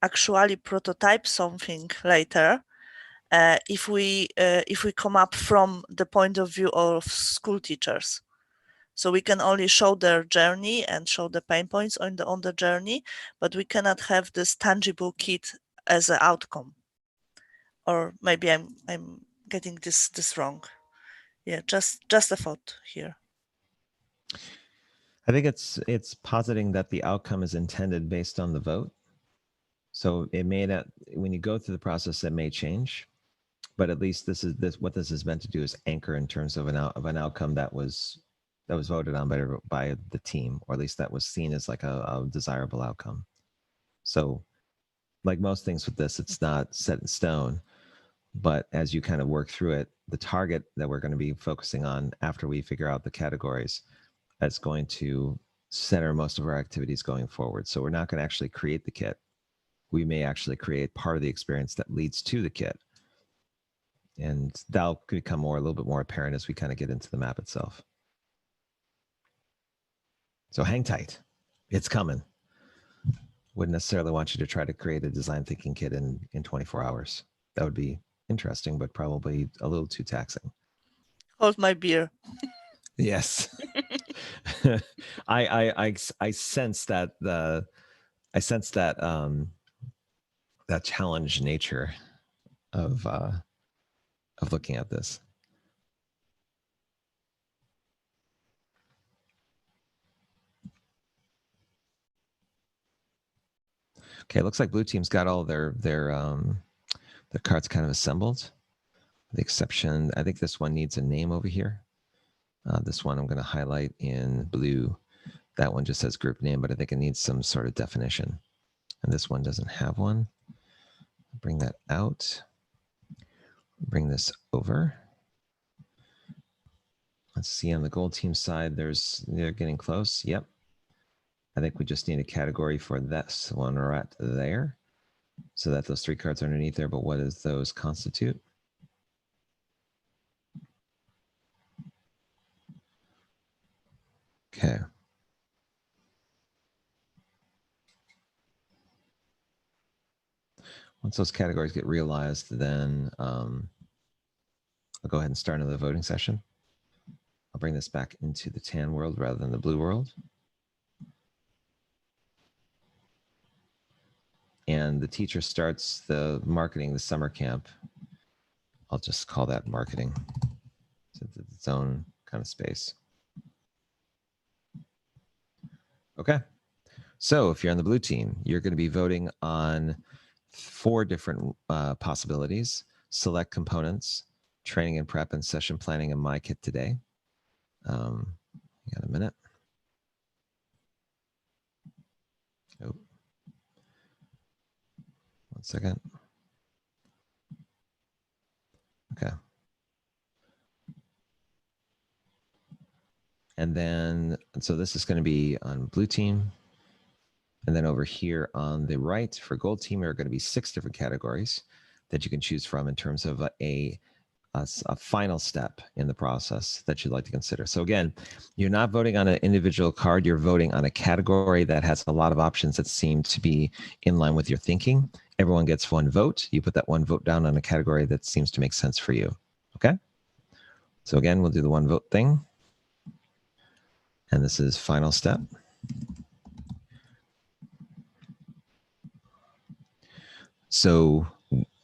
actually prototype something later if we come up from the point of view of school teachers. So we can only show their journey and show the pain points on the journey, but we cannot have this tangible kit as an outcome. Or maybe I'm getting this wrong. Yeah, just a thought here. I think it's positing that the outcome is intended based on the vote. So it may not, when you go through the process, that may change, but at least what this is meant to do is anchor in terms of an outcome that was voted on by the team, or at least that was seen as like a desirable outcome. So like most things with this, it's not set in stone, but as you kind of work through it, the target that we're going to be focusing on after we figure out the categories, that's going to center most of our activities going forward. So we're not going to actually create the kit. We may actually create part of the experience that leads to the kit. And that'll become a little bit more apparent as we kind of get into the map itself. So hang tight. It's coming. Wouldn't necessarily want you to try to create a design thinking kit in 24 hours. That would be interesting, but probably a little too taxing. Hold my beer. Yes. I sense that that challenge nature of looking at this. Okay, it looks like blue team's got all their cards kind of assembled. The exception, I think this one needs a name over here. This one I'm going to highlight in blue. That one just says group name, but I think it needs some sort of definition. And this one doesn't have one. Bring that out. Bring this over. Let's see, on the gold team side, they're getting close. Yep. I think we just need a category for this one right there, so that those 3 cards are underneath there. But what does those constitute? Okay. Once those categories get realized, then I'll go ahead and start another voting session. I'll bring this back into the tan world rather than the blue world. And the teacher starts the marketing, the summer camp. I'll just call that marketing, since it's its own kind of space. Okay. So if you're on the blue team, you're going to be voting on 4 different possibilities: select components, training and prep, and session planning in my kit today. Got a minute. Oh, 1 second. Okay. And then, so this is going to be on blue team. And then over here on the right for gold team, there are going to be 6 different categories that you can choose from in terms of a final step in the process that you'd like to consider. So again, you're not voting on an individual card, you're voting on a category that has a lot of options that seem to be in line with your thinking. Everyone gets 1 vote. You put that 1 vote down on a category that seems to make sense for you. Okay? So again, we'll do the 1 vote thing. And this is final step. So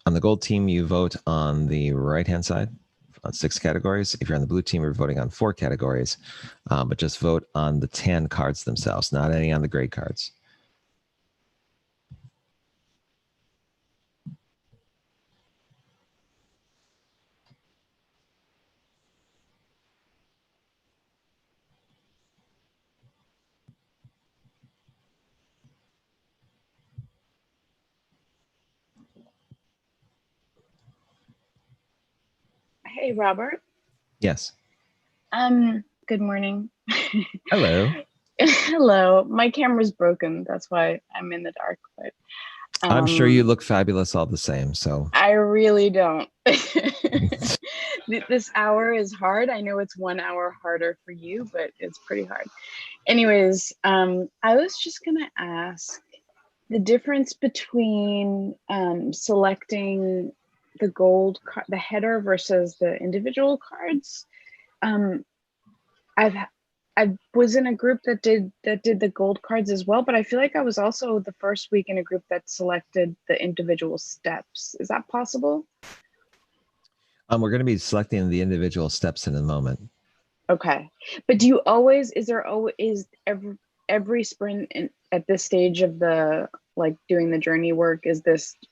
on the gold team, you vote on the right-hand side on 6 categories. If you're on the blue team, we're voting on 4 categories, but just vote on the tan cards themselves, not any on the gray cards. Hey, Robert. Yes. Good morning. Hello. Hello. My camera's broken. That's why I'm in the dark. But I'm sure you look fabulous all the same. So I really don't. This hour is hard. I know it's 1 hour harder for you, but it's pretty hard. Anyways, I was just gonna ask, the difference between selecting the gold the header versus the individual cards. I was in a group that did the gold cards as well, but I feel like I was also the first week in a group that selected the individual steps. Is that possible? We're going to be selecting the individual steps in a moment. Okay, but do you always, is every sprint at this stage of the, like, doing the journey work,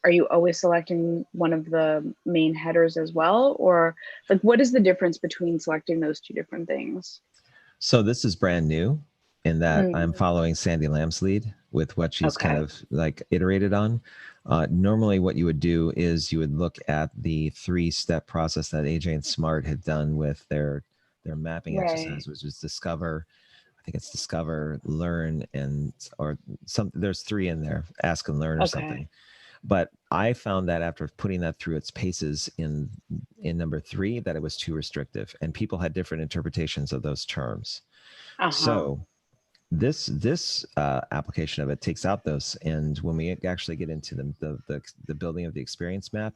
are you always selecting one of the main headers as well? Or like, what is the difference between selecting those two different things? So this is brand new in that I'm following Sandy Lamb's lead with what she's kind of like iterated on. Normally what you would do is you would look at the 3-step process that AJ and Smart had done with their mapping exercise, which is discover, I think it's discover, learn, and or something. There's 3 in there, ask and learn or something. But I found that after putting that through its paces in number 3, that it was too restrictive, and people had different interpretations of those terms. So this application of it takes out those, and when we actually get into the building of the experience map,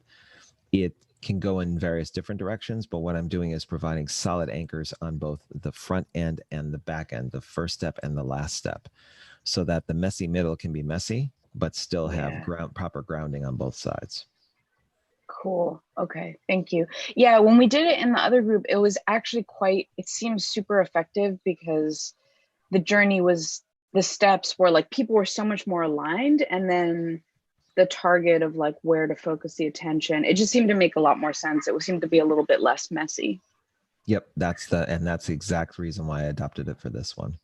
it can go in various different directions. But what I'm doing is providing solid anchors on both the front end and the back end, the first step and the last step, so that the messy middle can be messy, but still have proper grounding on both sides. Cool. Okay. Thank you. Yeah. When we did it in the other group, it was actually it seems super effective because the journey the steps were like, people were so much more aligned, and then the target of like where to focus the attention, it just seemed to make a lot more sense. It seemed to be a little bit less messy. Yep. That's the exact reason why I adopted it for this one.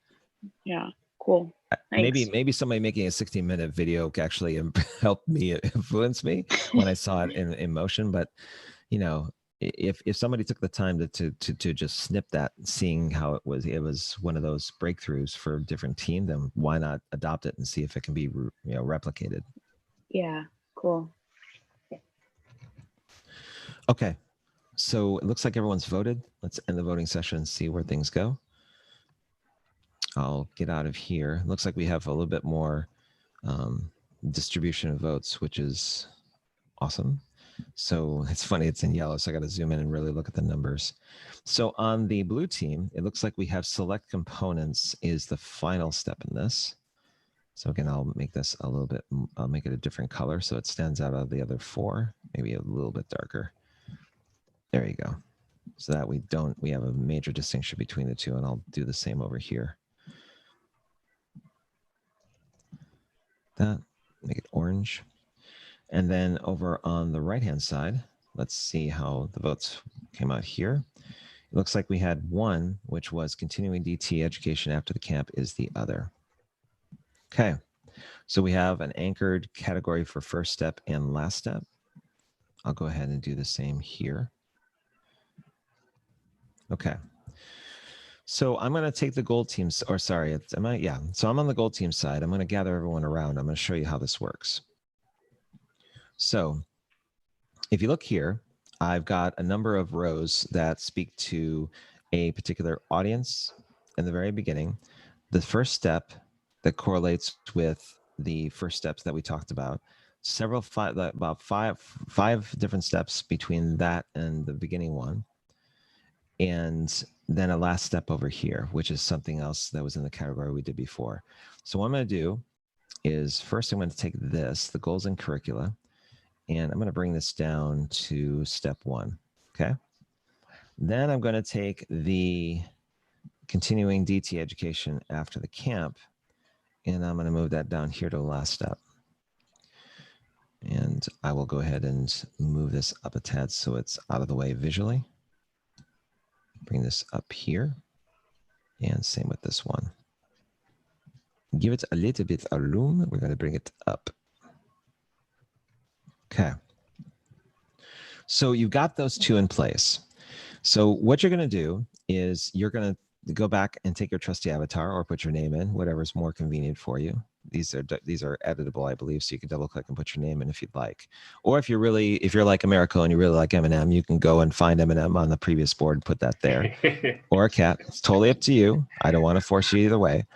Yeah. Cool. Thanks. Maybe somebody making a 16-minute video actually helped me, influence me when I saw it in motion. But you know, if somebody took the time to just snip that, seeing how it was one of those breakthroughs for a different team, then why not adopt it and see if it can be replicated? Yeah. Cool. Okay, so it looks like everyone's voted. Let's end the voting session and see where things go. I'll get out of here. Looks like we have a little bit more distribution of votes, which is awesome. So it's funny, it's in yellow, so I got to zoom in and really look at the numbers. So on the blue team, it looks like we have select components is the final step in this. So again, I'll make this a little bit, I'll make it a different color so it stands out of the other 4, maybe a little bit darker. There you go. So that we have a major distinction between the two, and I'll do the same over here. That, make it orange. And then over on the right-hand side, let's see how the votes came out here. It looks like we had 1, which was continuing DT education after the camp is the other. Okay, so we have an anchored category for first step and last step. I'll go ahead and do the same here. Okay. So I'm going to take the gold teams, or sorry, so I'm on the gold team side. I'm going to gather everyone around. I'm going to show you how this works. So if you look here, I've got a number of rows that speak to a particular audience in the very beginning. The first step that correlates with the first steps that we talked about, about five different steps between that and the beginning one. And then a last step over here, which is something else that was in the category we did before. So what I'm going to do is first I'm going to take this, the goals and curricula, and I'm going to bring this down to step 1. Okay. Then I'm going to take the continuing DT education after the camp, and I'm going to move that down here to the last step. And I will go ahead and move this up a tad so it's out of the way visually. Bring this up here, and same with this one. Give it a little bit of room. We're going to bring it up. Okay. So you've got those 2 in place. So what you're going to do is you're going to go back and take your trusty avatar or put your name in, whatever's more convenient for you. These are editable, I believe, so you can double click and put your name in if you'd like. Or if you're like Americo and you really like Eminem, you can go and find Eminem on the previous board and put that there. Or a cat. It's totally up to you. I don't want to force you either way.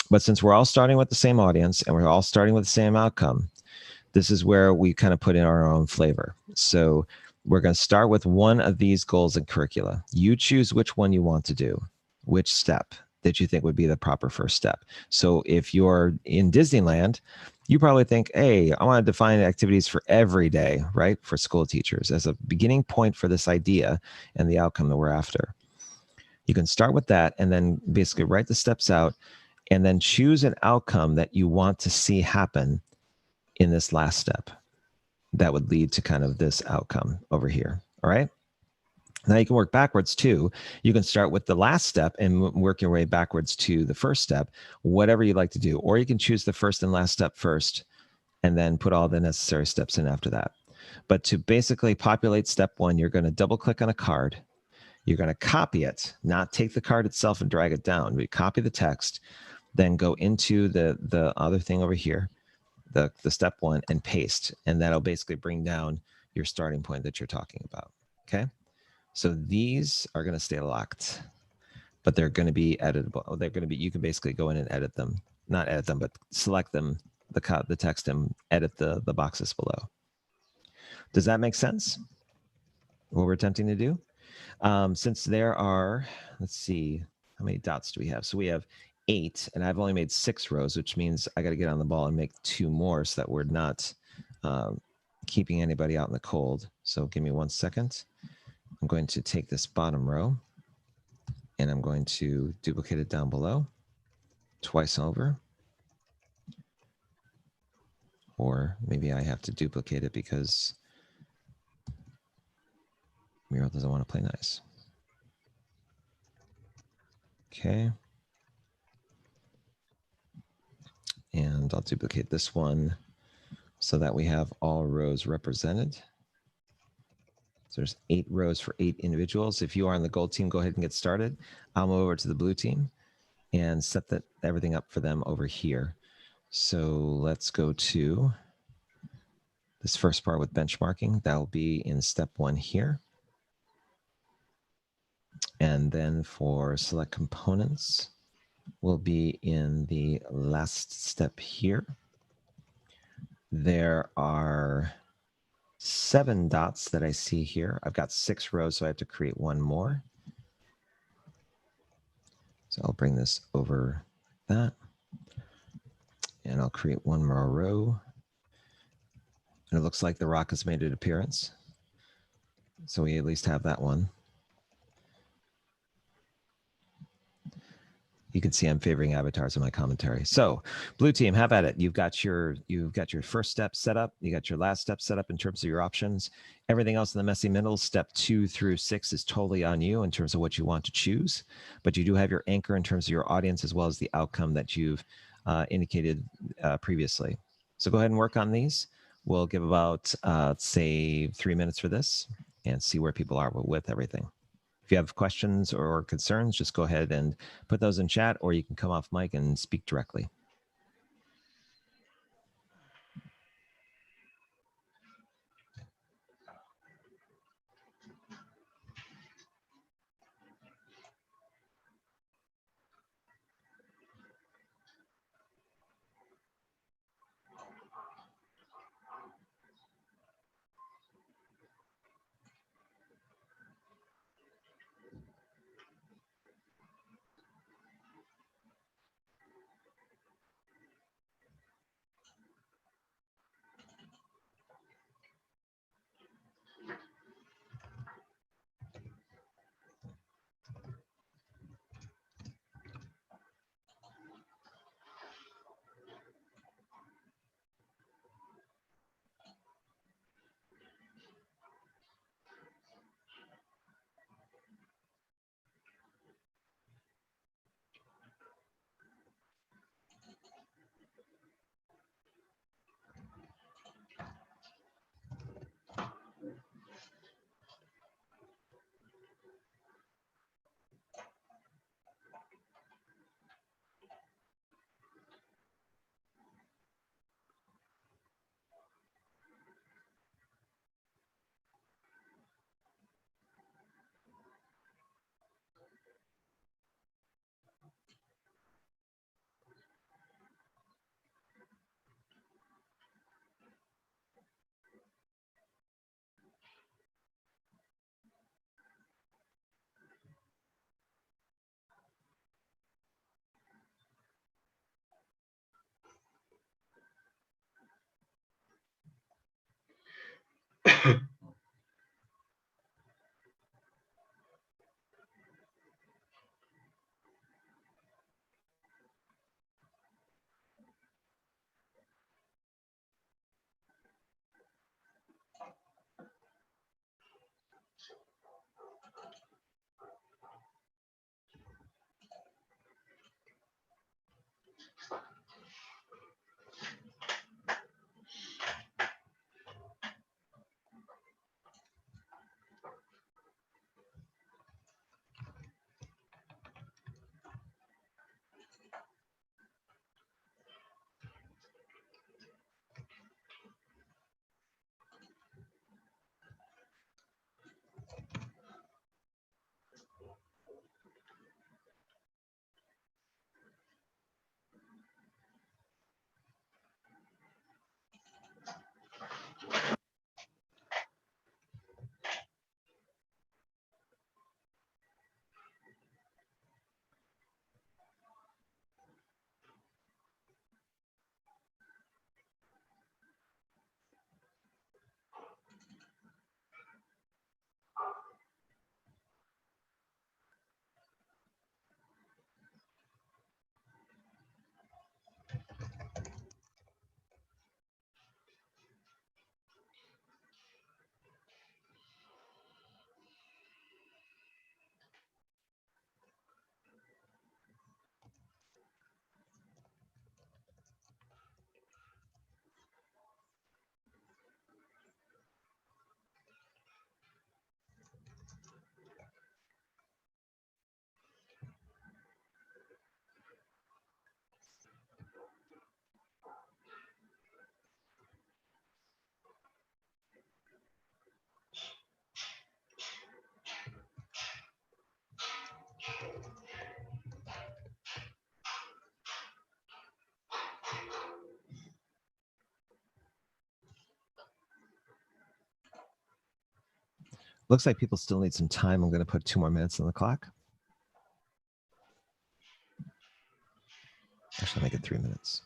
But since we're all starting with the same audience and we're all starting with the same outcome, this is where we kind of put in our own flavor. So we're going to start with one of these goals and curricula. You choose which one you want to do, which step that you think would be the proper first step. So if you're in Disneyland, you probably think, hey, I want to define activities for every day, right? For school teachers as a beginning point for this idea and the outcome that we're after. You can start with that and then basically write the steps out and then choose an outcome that you want to see happen in this last step that would lead to kind of this outcome over here. All right. Now you can work backwards too. You can start with the last step and work your way backwards to the first step, whatever you'd like to do. Or you can choose the first and last step first and then put all the necessary steps in after that. But to basically populate step one, you're going to double click on a card. You're going to copy it, not take the card itself and drag it down. We copy the text, then go into the other thing over here, the step one, and paste. And that'll basically bring down your starting point that you're talking about. Okay. So these are going to stay locked, but they're going to be editable. They're going to be, you can basically go in and edit them, not edit them, but select them, the text, and edit the boxes below. Does that make sense? What we're attempting to do? Since there are, let's see, how many dots do we have? So we have 8, and I've only made 6 rows, which means I got to get on the ball and make 2 more so that we're not keeping anybody out in the cold. So give me 1 second. I'm going to take this bottom row and I'm going to duplicate it down below twice over. Or maybe I have to duplicate it because Muriel doesn't want to play nice. Okay. And I'll duplicate this one so that we have all rows represented. So there's 8 rows for 8 individuals. If you are on the gold team, go ahead and get started. I'll move over to the blue team and set everything up for them over here. So let's go to this first part with benchmarking. That'll be in step 1 here. And then for select components, will be in the last step here. There are 7 dots that I see here. I've got 6 rows, so I have to create 1 more. So I'll bring this over that. And I'll create 1 more row. And it looks like the rock has made an appearance. So we at least have that one. You can see I'm favoring avatars in my commentary. So blue team, have at it. You've got your first step set up. You got your last step set up in terms of your options. Everything else in the messy middle, step 2 through 6, is totally on you in terms of what you want to choose. But you do have your anchor in terms of your audience as well as the outcome that you've indicated previously. So go ahead and work on these. We'll give about, say, 3 minutes for this and see where people are with everything. If you have questions or concerns, just go ahead and put those in chat, or you can come off mic and speak directly. Looks like people still need some time. I'm going to put 2 more minutes on the clock. Actually, I'll make it 3 minutes.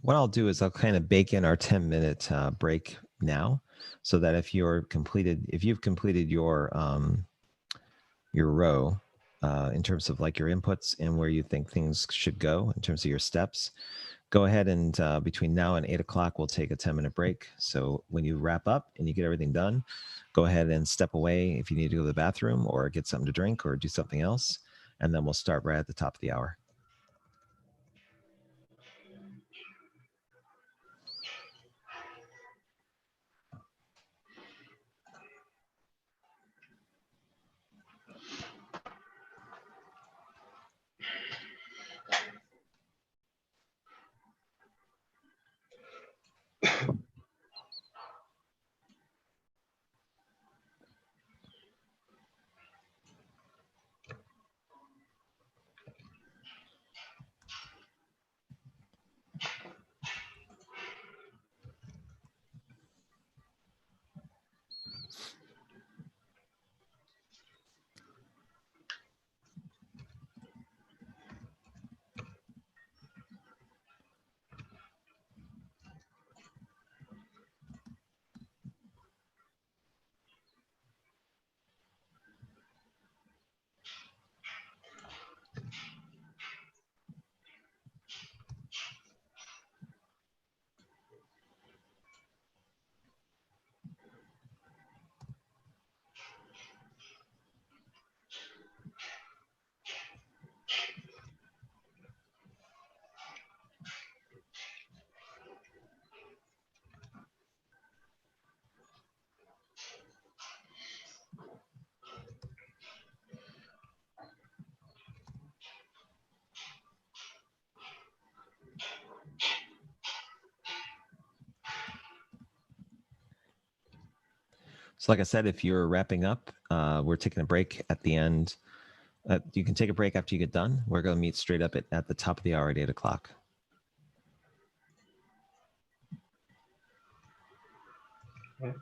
What I'll do is I'll kind of bake in our 10-minute break now, so that if you've completed your row, in terms of like your inputs and where you think things should go in terms of your steps. Go ahead and between now and 8 o'clock, we'll take a 10-minute break. So when you wrap up and you get everything done, go ahead and step away if you need to go to the bathroom or get something to drink or do something else. And then we'll start right at the top of the hour. So like I said, if you're wrapping up, we're taking a break at the end. You can take a break after you get done. We're going to meet straight up at the top of the hour at 8 o'clock. Right.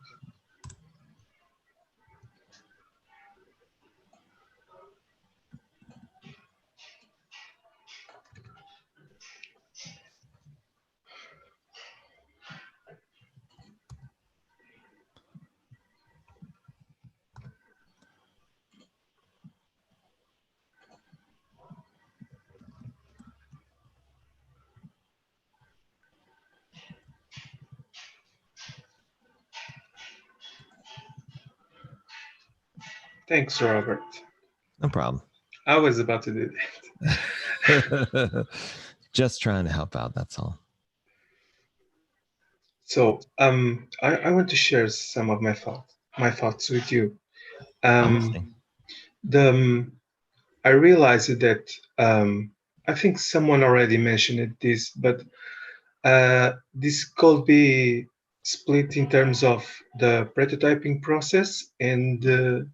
Thanks, Robert. No problem. I was about to do that. Just trying to help out, that's all. So I want to share some of my thoughts with you. I'm listening. I realized that I think someone already mentioned this, but this could be split in terms of the prototyping process and the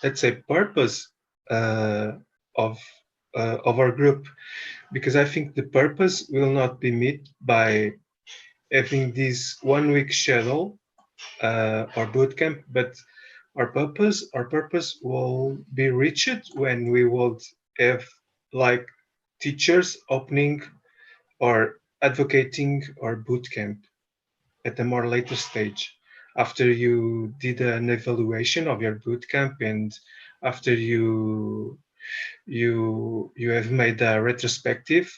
let's say purpose of our group, because I think the purpose will not be met by having this 1 week schedule or bootcamp, but our purpose will be reached when we will have like teachers opening or advocating our bootcamp at a more later stage, after you did an evaluation of your bootcamp and after you have made a retrospective,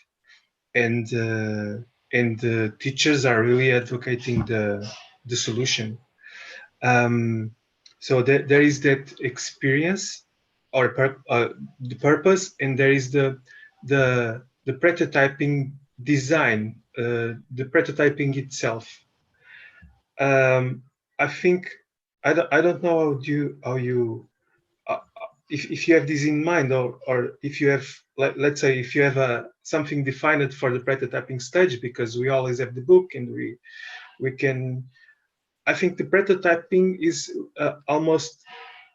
and the teachers are really advocating the solution. So there is that experience or the purpose, and there is the prototyping design, the prototyping itself. I think I don't know how you if you have this in mind, or if you have, let's say, if you have something defined for the prototyping stage, because we always have the book and we can. I think the prototyping is almost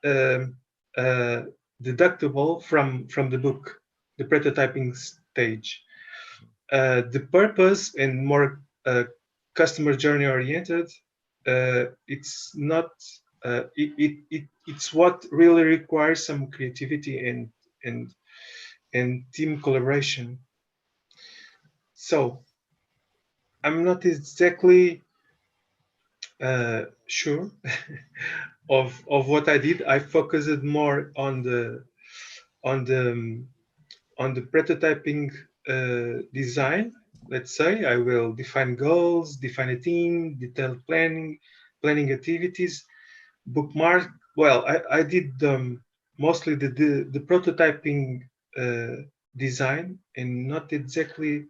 deductible from the book, the prototyping stage. The purpose and more customer journey oriented, it's not. It's what really requires some creativity and team collaboration. So I'm not exactly sure of what I did. I focused more on on the prototyping design. Let's say I will define goals, define a team, detailed planning activities, bookmark. Well, I did mostly the prototyping design and not exactly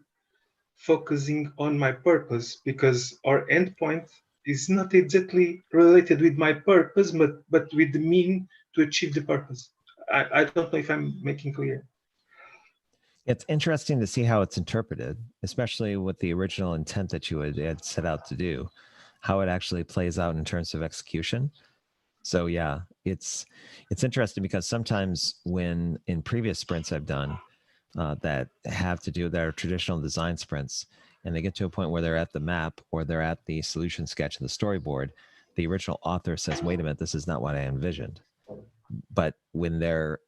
focusing on my purpose, because our endpoint is not exactly related with my purpose, but with the mean to achieve the purpose. I don't know if I'm making clear. It's interesting to see how it's interpreted, especially with the original intent that you had set out to do, how it actually plays out in terms of execution. So yeah, it's interesting because sometimes when in previous sprints I've done that have to do with their traditional design sprints, and they get to a point where they're at the map or they're at the solution sketch and the storyboard, the original author says, wait a minute, this is not what I envisioned. But when their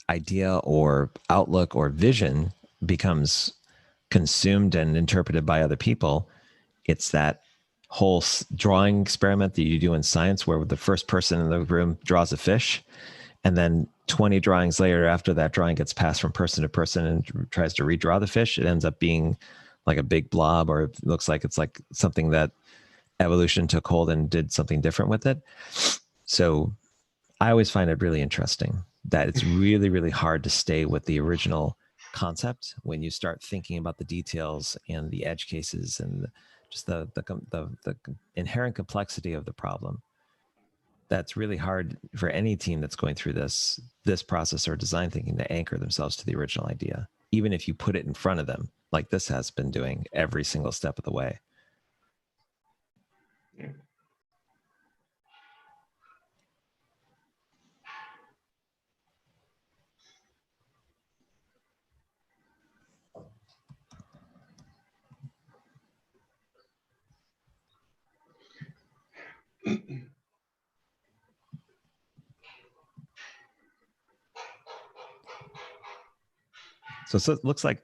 idea or outlook or vision becomes consumed and interpreted by other people, it's that whole drawing experiment that you do in science where the first person in the room draws a fish, and then 20 drawings later, after that drawing gets passed from person to person and tries to redraw the fish, it ends up being like a big blob, or it looks like it's like something that evolution took hold and did something different with it. So I always find it really interesting that it's really, really hard to stay with the original concept when you start thinking about the details and the edge cases and just the inherent complexity of the problem. That's really hard for any team that's going through this process or design thinking to anchor themselves to the original idea, even if you put it in front of them, like this has been doing every single step of the way. Yeah. So it looks like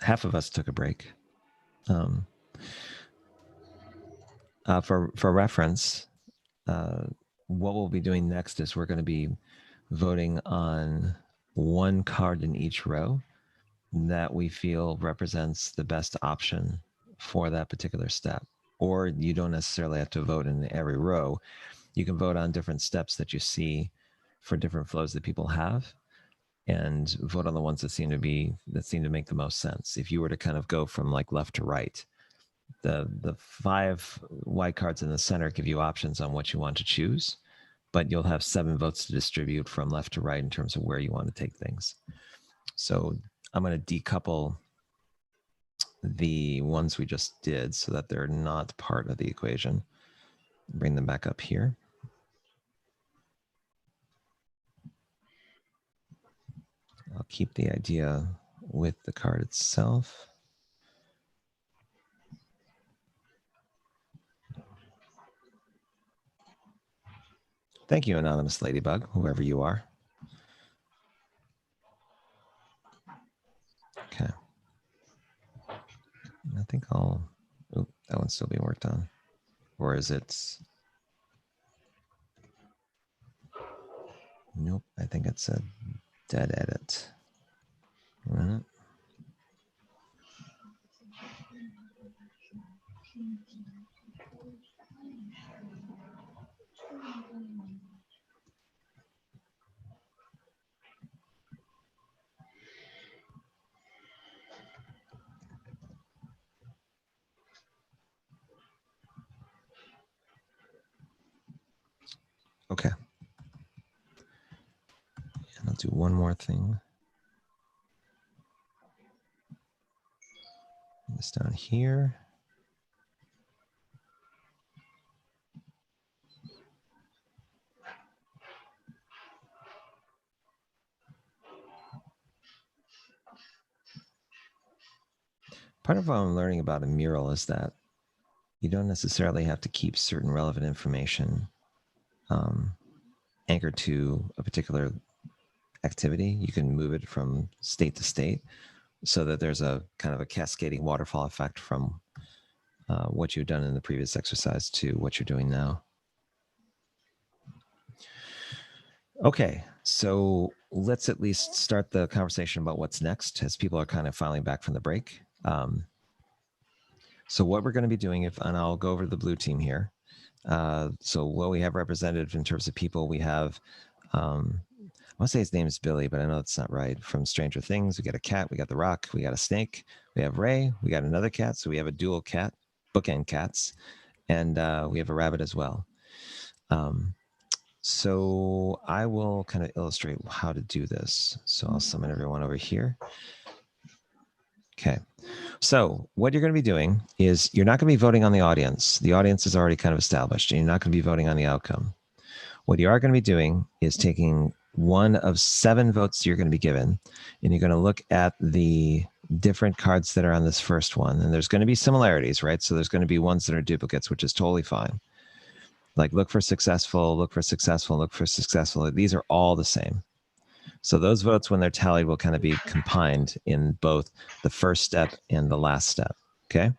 half of us took a break. For reference, what we'll be doing next is we're going to be voting on one card in each row that we feel represents the best option for that particular step. Or you don't necessarily have to vote in every row. You can vote on different steps that you see for different flows that people have, and vote on the ones that seem to make the most sense. If you were to kind of go from like left to right, the 5 white cards in the center give you options on what you want to choose, but you'll have 7 votes to distribute from left to right in terms of where you want to take things. So I'm going to decouple the ones we just did so that they're not part of the equation. Bring them back up here. I'll keep the idea with the card itself. Thank you, Anonymous Ladybug, whoever you are. Okay. I think I'll, oh, that one's still being worked on. Or is it? Nope, I think it's a dead edit. Okay. And I'll do one more thing. This down here. Part of what I'm learning about a mural is that you don't necessarily have to keep certain relevant information anchored to a particular activity. You can move it from state to state so that there's a kind of a cascading waterfall effect from what you've done in the previous exercise to what you're doing now. Okay, so let's at least start the conversation about what's next as people are kind of filing back from the break. So what we're going to be doing, and I'll go over the blue team here. So what we have represented in terms of people, we have, I want to say his name is Billy, but I know that's not right. From Stranger Things, we got a cat, we got the Rock, we got a snake, we have Ray, we got another cat. So we have a dual cat, bookend cats, and we have a rabbit as well. So I will kind of illustrate how to do this. So I'll summon everyone over here. Okay. So what you're going to be doing is you're not going to be voting on the audience. The audience is already kind of established, and you're not going to be voting on the outcome. What you are going to be doing is taking one of 7 votes you're going to be given, and you're going to look at the different cards that are on this first one. And there's going to be similarities, right? So there's going to be ones that are duplicates, which is totally fine. Like look for successful, look for successful, look for successful. These are all the same. So those votes, when they're tallied, will kind of be combined in both the first step and the last step, okay?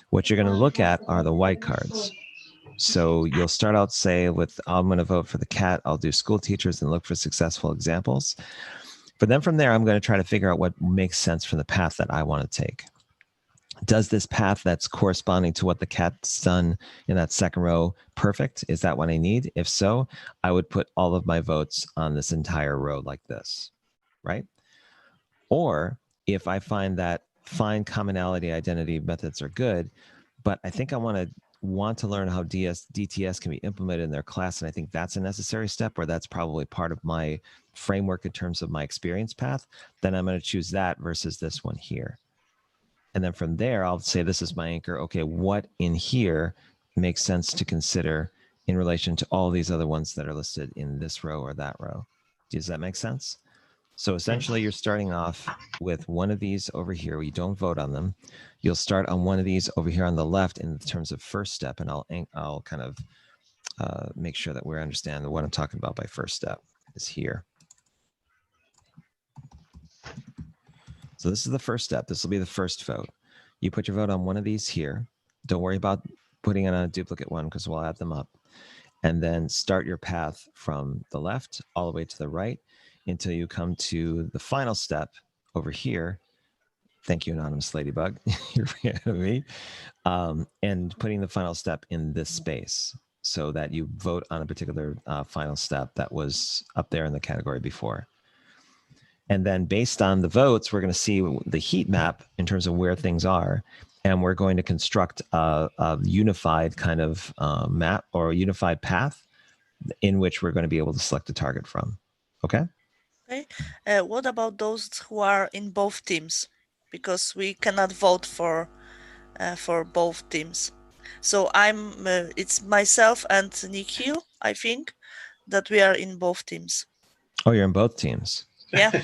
What you're going to look at are the white cards. So you'll start out, say, with, I'm going to vote for the cat. I'll do school teachers and look for successful examples. But then from there, I'm going to try to figure out what makes sense from the path that I want to take. Does this path that's corresponding to what the cat's done in that second row perfect? Is that what I need? If so, I would put all of my votes on this entire row like this, right? Or if I find that find commonality identity methods are good, but I think I want to learn how DTS can be implemented in their class, and I think that's a necessary step, or that's probably part of my framework in terms of my experience path, then I'm going to choose that versus this one here. And then from there, I'll say, this is my anchor. Okay, what in here makes sense to consider in relation to all these other ones that are listed in this row or that row? Does that make sense? So essentially, you're starting off with one of these over here. You don't vote on them. You'll start on one of these over here on the left in terms of first step, and I'll kind of make sure that we understand what I'm talking about by first step is here. So this is the first step. This will be the first vote. You put your vote on one of these here. Don't worry about putting in a duplicate one because we'll add them up. And then start your path from the left all the way to the right until you come to the final step over here. Thank you, Anonymous Ladybug. You're ahead of me. And putting the final step in this space so that you vote on a particular final step that was up there in the category before. And then based on the votes, we're going to see the heat map in terms of where things are. And we're going to construct a unified kind of map or a unified path in which we're going to be able to select a target from. Okay? Okay. What about those who are in both teams? Because we cannot vote for both teams. So it's myself and Nikhil, I think, that we are in both teams. Oh, you're in both teams. Yeah.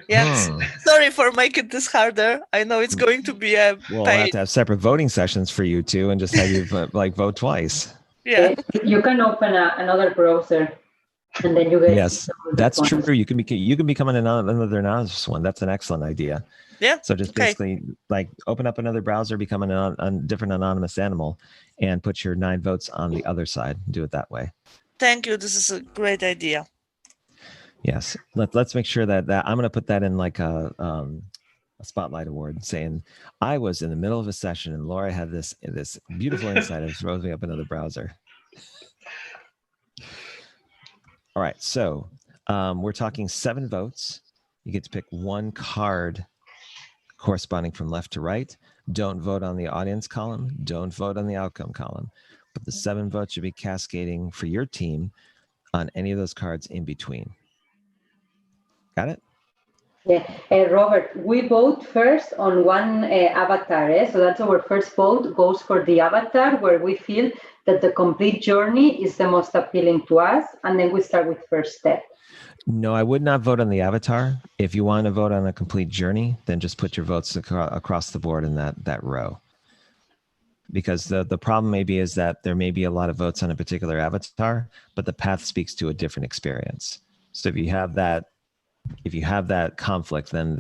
Yes. Sorry for making this harder. I know it's going to be a we'll have to have separate voting sessions for you two and just have you vote twice. Yeah. You can open another browser and then you get. Yes, that's true. You can become another anonymous one. That's an excellent idea. Yeah. So just basically like open up another browser, become a different anonymous animal, and put your 9 votes on the other side. Do it that way. Thank you. This is a great idea. Yes. Let's make sure that I'm going to put that in like a spotlight award saying I was in the middle of a session and Laura had this beautiful insight and throws me up another browser. All right. So we're talking 7 votes. You get to pick one card corresponding from left to right. Don't vote on the audience column. Don't vote on the outcome column. But the 7 votes should be cascading for your team on any of those cards in between. Got it? Yeah, Robert, we vote first on one avatar, so that's our first vote goes for the avatar where we feel that the complete journey is the most appealing to us, and then we start with first step. No, I would not vote on the avatar. If you want to vote on a complete journey, then just put your votes across the board in that row. Because the problem maybe is that there may be a lot of votes on a particular avatar, but the path speaks to a different experience. So if you have that conflict, then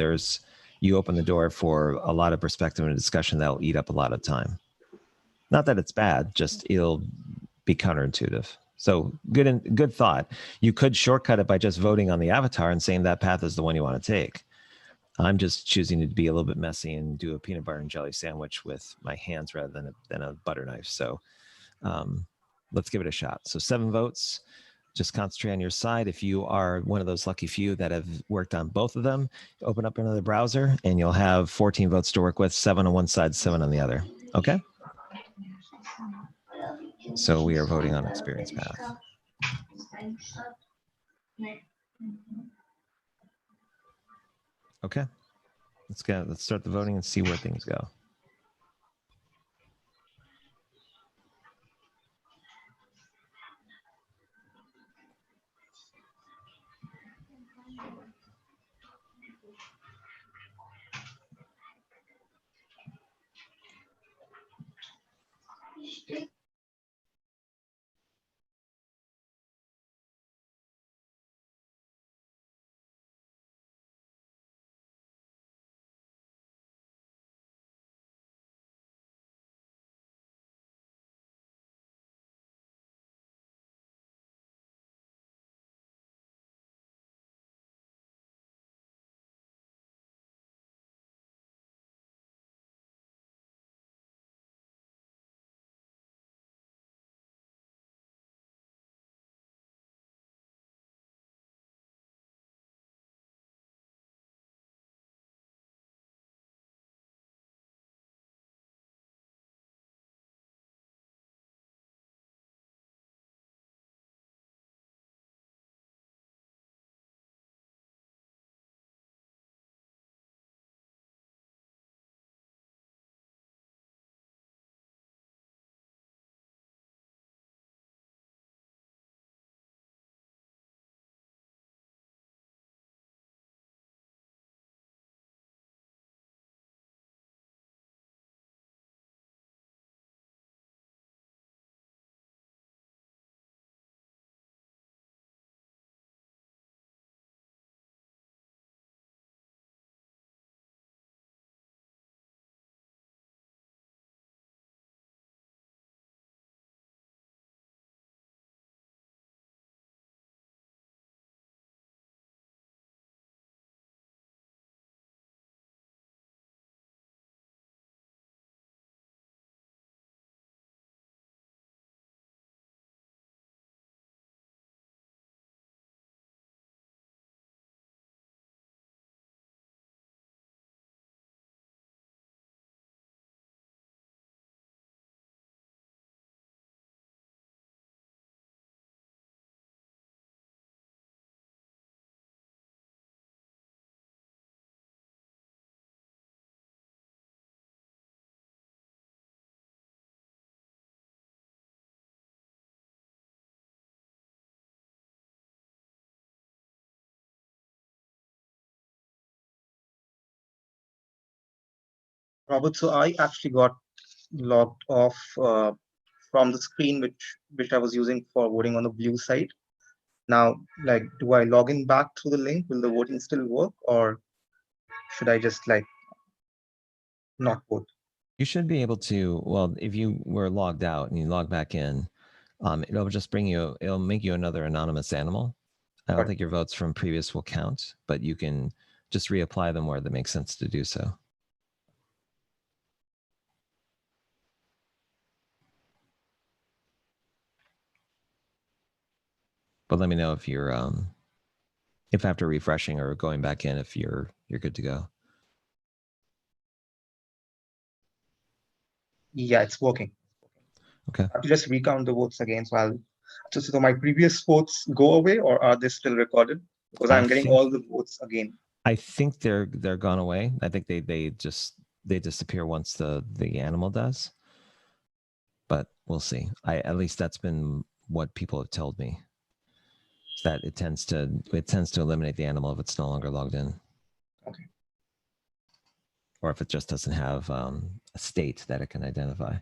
you open the door for a lot of perspective and discussion that will eat up a lot of time. Not that it's bad, just it'll be counterintuitive. So good thought. You could shortcut it by just voting on the avatar and saying that path is the one you want to take. I'm just choosing to be a little bit messy and do a peanut butter and jelly sandwich with my hands rather than a butter knife. So let's give it a shot. So 7 votes. Just concentrate on your side. If you are one of those lucky few that have worked on both of them, open up another browser and you'll have 14 votes to work with, 7 on one side, 7 on the other. Okay? So we are voting on experience path. Okay. Let's start the voting and see where things go. Robert, so I actually got logged off from the screen which I was using for voting on the blue side. Now, like, do I log in back through the link? Will the voting still work, or should I just like not vote? You should be able to, well, if you were logged out and you log back in, it'll just it'll make you another anonymous animal. I don't think your votes from previous will count, but you can just reapply them where that makes sense to do so. But let me know if you're if after refreshing or going back in, if you're good to go. Yeah, it's working. Okay. I have to just recount the votes again. So my previous votes go away, or are they still recorded? Because I'm getting all the votes again. I think they're gone away. I think they disappear once the animal does. But we'll see. At least that's been what people have told me. Is that it tends to eliminate the animal if it's no longer logged in. Okay. Or if it just doesn't have a state that it can identify.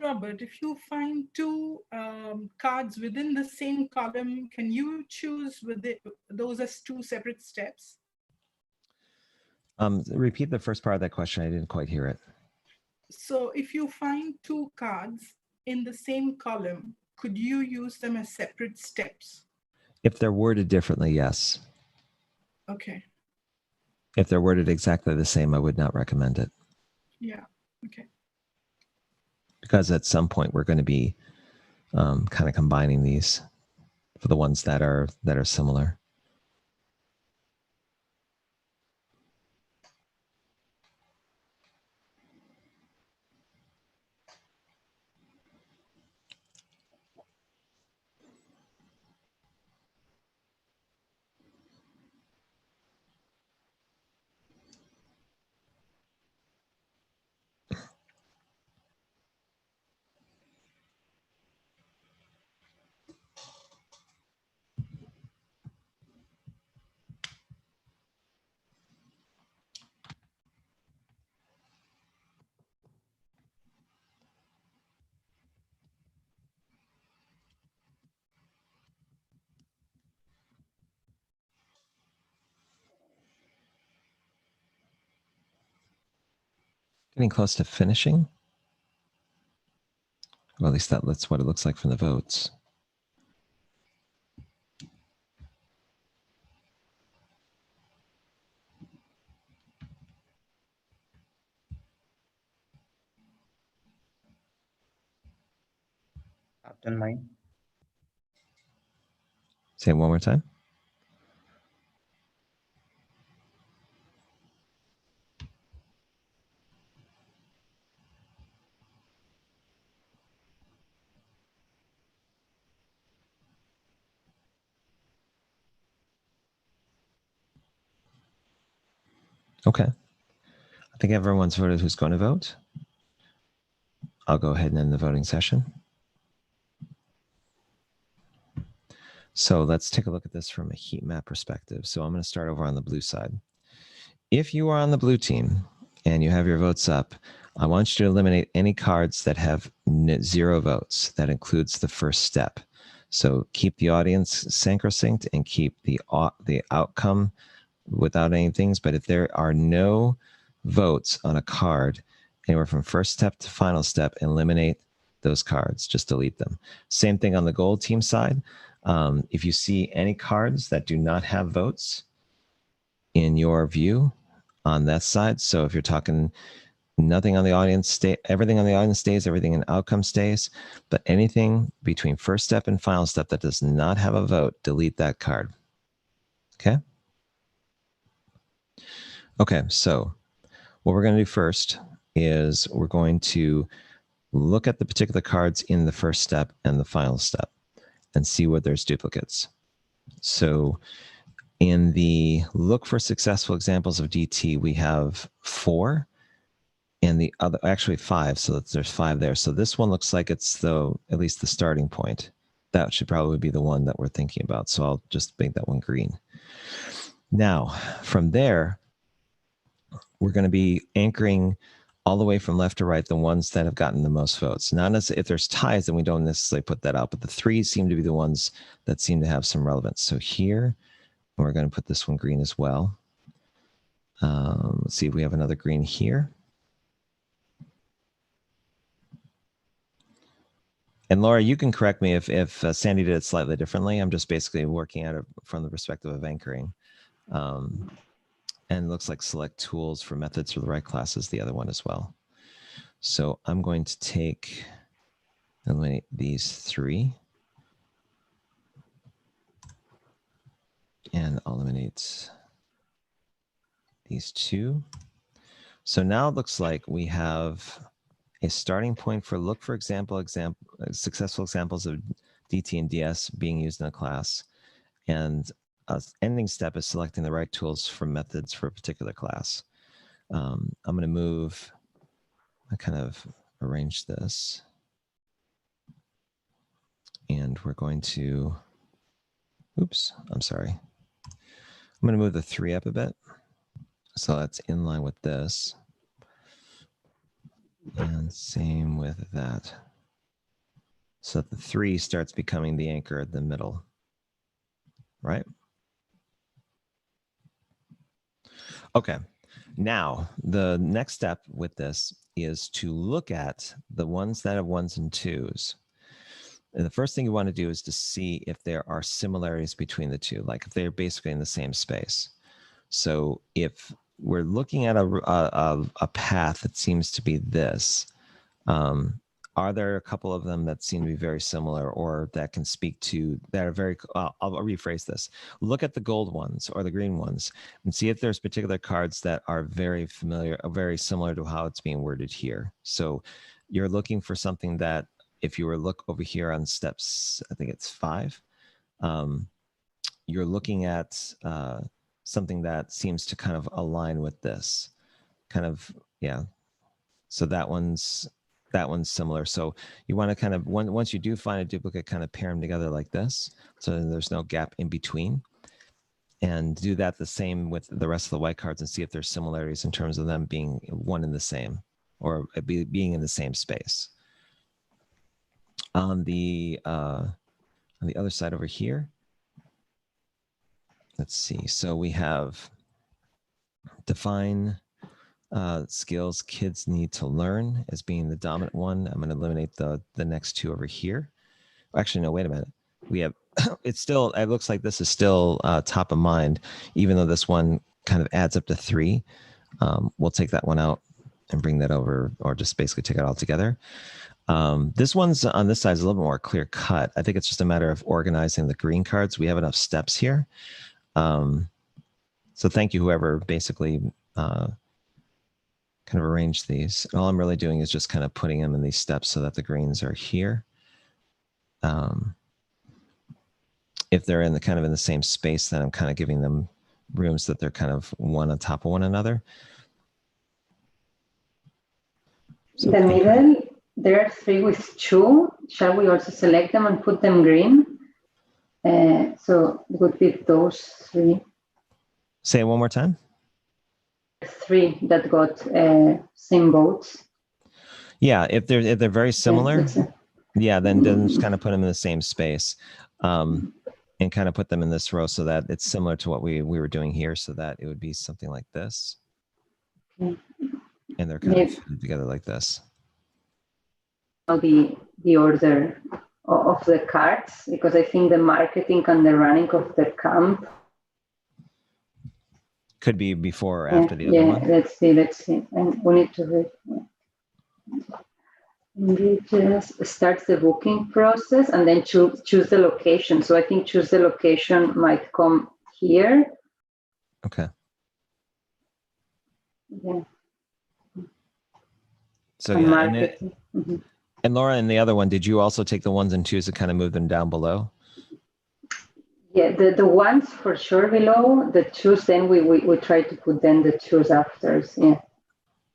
Robert, if you find two cards within the same column, can you choose those as two separate steps? Repeat the first part of that question. I didn't quite hear it. So if you find two cards in the same column, could you use them as separate steps? If they're worded differently, yes. Okay. If they're worded exactly the same, I would not recommend it. Yeah. Okay. Because at some point we're going to be kind of combining these for the ones that are similar. Getting close to finishing. Well, at least that's what it looks like from the votes. I've done mine. Say it one more time. Okay. I think everyone's voted who's going to vote. I'll go ahead and end the voting session. So let's take a look at this from a heat map perspective. So I'm going to start over on the blue side. If you are on the blue team and you have your votes up, I want you to eliminate any cards that have 0 votes. That includes the first step. So keep the audience sacrosanct and keep the outcome without any things. But if there are no votes on a card, anywhere from first step to final step, eliminate those cards. Just delete them. Same thing on the gold team side. If you see any cards that do not have votes in your view on that side, so if you're talking nothing on the audience, everything on the audience stays, everything in outcome stays, but anything between first step and final step that does not have a vote, delete that card. Okay? Okay, so what we're going to do first is we're going to look at the particular cards in the first step and the final step and see where there's duplicates. So in the look for successful examples of DT, we have 4 and the other, actually 5. So there's 5 there. So this one looks like it's at least the starting point. That should probably be the one that we're thinking about. So I'll just make that one green. Now, from there, we're going to be anchoring all the way from left to right the ones that have gotten the most votes. Not necessarily, if there's ties, then we don't necessarily put that out, but the 3 seem to be the ones that seem to have some relevance. So here, we're going to put this one green as well. Let's see if we have another green here. And Laura, you can correct me if Sandy did it slightly differently. I'm just basically working at it from the perspective of anchoring. And it looks like select tools for methods for the right class is the other one as well. So I'm going to eliminate these 3. And I'll eliminate these 2. So now it looks like we have a starting point for look for successful examples of DT and DS being used in a class. And an ending step is selecting the right tools for methods for a particular class. I'm going to move, I kind of arrange this. And we're going to, oops, I'm sorry. I'm going to move the 3 up a bit. So that's in line with this. And same with that. so that the 3 starts becoming the anchor at the middle, right? Okay, now the next step with this is to look at the ones that have 1s and 2s. And the first thing you want to do is to see if there are similarities between the two, like if they're basically in the same space. So if we're looking at a path that seems to be this, are there a couple of them that seem to be very similar, or that can speak to, that are very, I'll rephrase this. Look at the gold ones or the green ones and see if there's particular cards that are very familiar, very similar to how it's being worded here. So you're looking for something that, if you were to look over here on steps, I think it's 5, you're looking at something that seems to kind of align with this kind of, yeah. So that one's similar. So you want to kind of, once you do find a duplicate, kind of pair them together like this, so there's no gap in between, and do that the same with the rest of the white cards and see if there's similarities in terms of them being one and the same, or being in the same space. On the other side over here, let's see. So we have define skills kids need to learn as being the dominant one. I'm going to eliminate the next 2 over here. Actually, no, wait a minute. We have, it's still, it looks like this is still top of mind, even though this one kind of adds up to 3. We'll take that one out and bring that over, or just basically take it all together. This one's on this side is a little bit more clear cut. I think it's just a matter of organizing the green cards. We have enough steps here. So thank you, whoever basically kind of arranged these. And all I'm really doing is just kind of putting them in these steps so that the greens are here. If they're in the kind of in the same space, then I'm kind of giving them rooms that they're kind of one on top of one another. So the middle, there are 3 with 2. Shall we also select them and put them green? So it would be those 3. Say it one more time. 3 that got same votes. Yeah, if they're very similar, yeah, then just kind of put them in the same space, and kind of put them in this row so that it's similar to what we were doing here, so that it would be something like this. Okay. And they're kind of fitted together like this. Now the order of the cards, because I think the marketing and the running of the camp could be before or after the other one. Let's see. And we need to read. We just start the booking process and then choose the location. So I think choose the location might come here. Okay. Yeah. So And yeah, marketing. and Laura, in the other one, did you also take the 1s and 2s and kind of move them down below? Yeah, the 1s for sure below, the 2s, then we try to put then the 2s after. Yeah.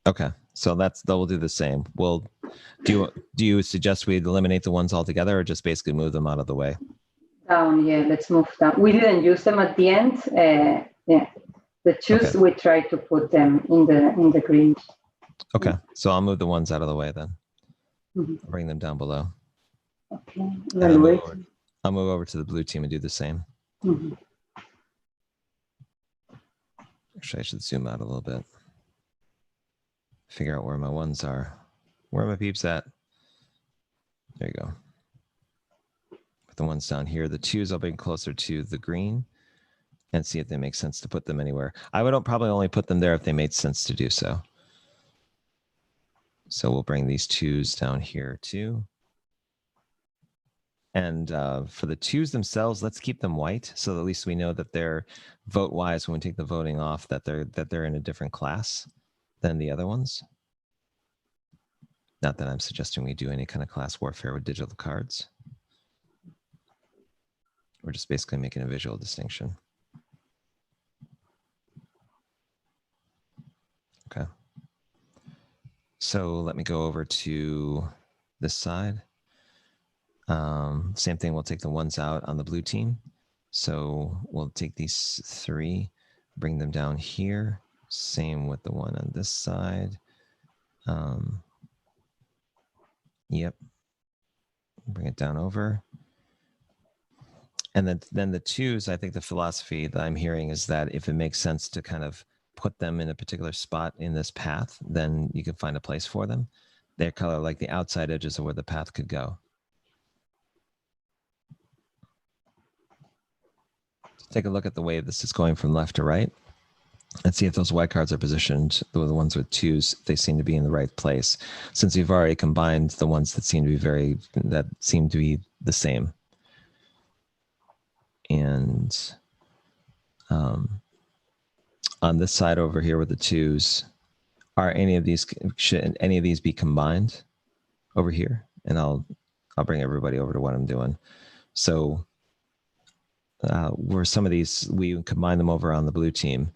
Okay, so that will do the same. Well, do you suggest we eliminate the 1s altogether, or just basically move them out of the way? Down, yeah, let's move down. We didn't use them at the end. Yeah, the 2s, okay. We try to put them in the green. Okay, so I'll move the 1s out of the way then. Bring them down below. Okay. I'll move over to the blue team and do the same. Actually, I should zoom out a little bit. Figure out where my 1s are. Where are my peeps at? There you go. Put the 1s down here. The 2s I'll bring closer to the green and see if they make sense to put them anywhere. I would probably only put them there if they made sense to do so. So we'll bring these 2s down here too. And for the 2s themselves, let's keep them white, so that at least we know that they're vote-wise, when we take the voting off, that they're in a different class than the other ones. Not that I'm suggesting we do any kind of class warfare with digital cards. We're just basically making a visual distinction. Okay. So let me go over to this side. Same thing, we'll take the 1s out on the blue team. So we'll take these 3, bring them down here. Same with the 1 on this side. Yep. bring it down over. And then the twos, I think the philosophy that I'm hearing is that if it makes sense to kind of put them in a particular spot in this path, then you can find a place for them. They're kind of like the outside edges of where the path could go. Take a look at the way this is going from left to right and see if those white cards are positioned, the ones with twos, they seem to be in the right place, since we've already combined the ones that seem to be the same. And on this side over here with the twos, should any of these be combined over here? And I'll bring everybody over to what I'm doing. So where some of these, we combine them over on the blue team,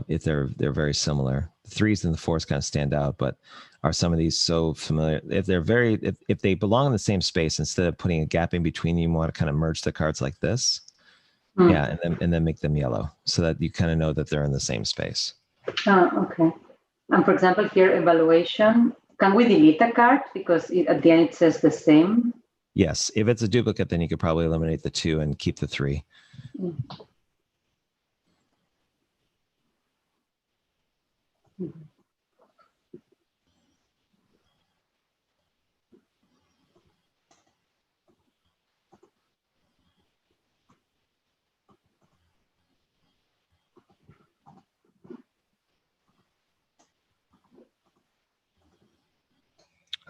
if they're very similar. The threes and the fours kind of stand out, but are some of these so familiar? If they're if they belong in the same space, instead of putting a gap in between, you want to kind of merge the cards like this. Yeah, and then make them yellow so that you kind of know that they're in the same space. Oh, okay. And for example, here, evaluation, can we delete a card because at the end it says the same? Yes, if it's a duplicate, then you could probably eliminate the two and keep the three.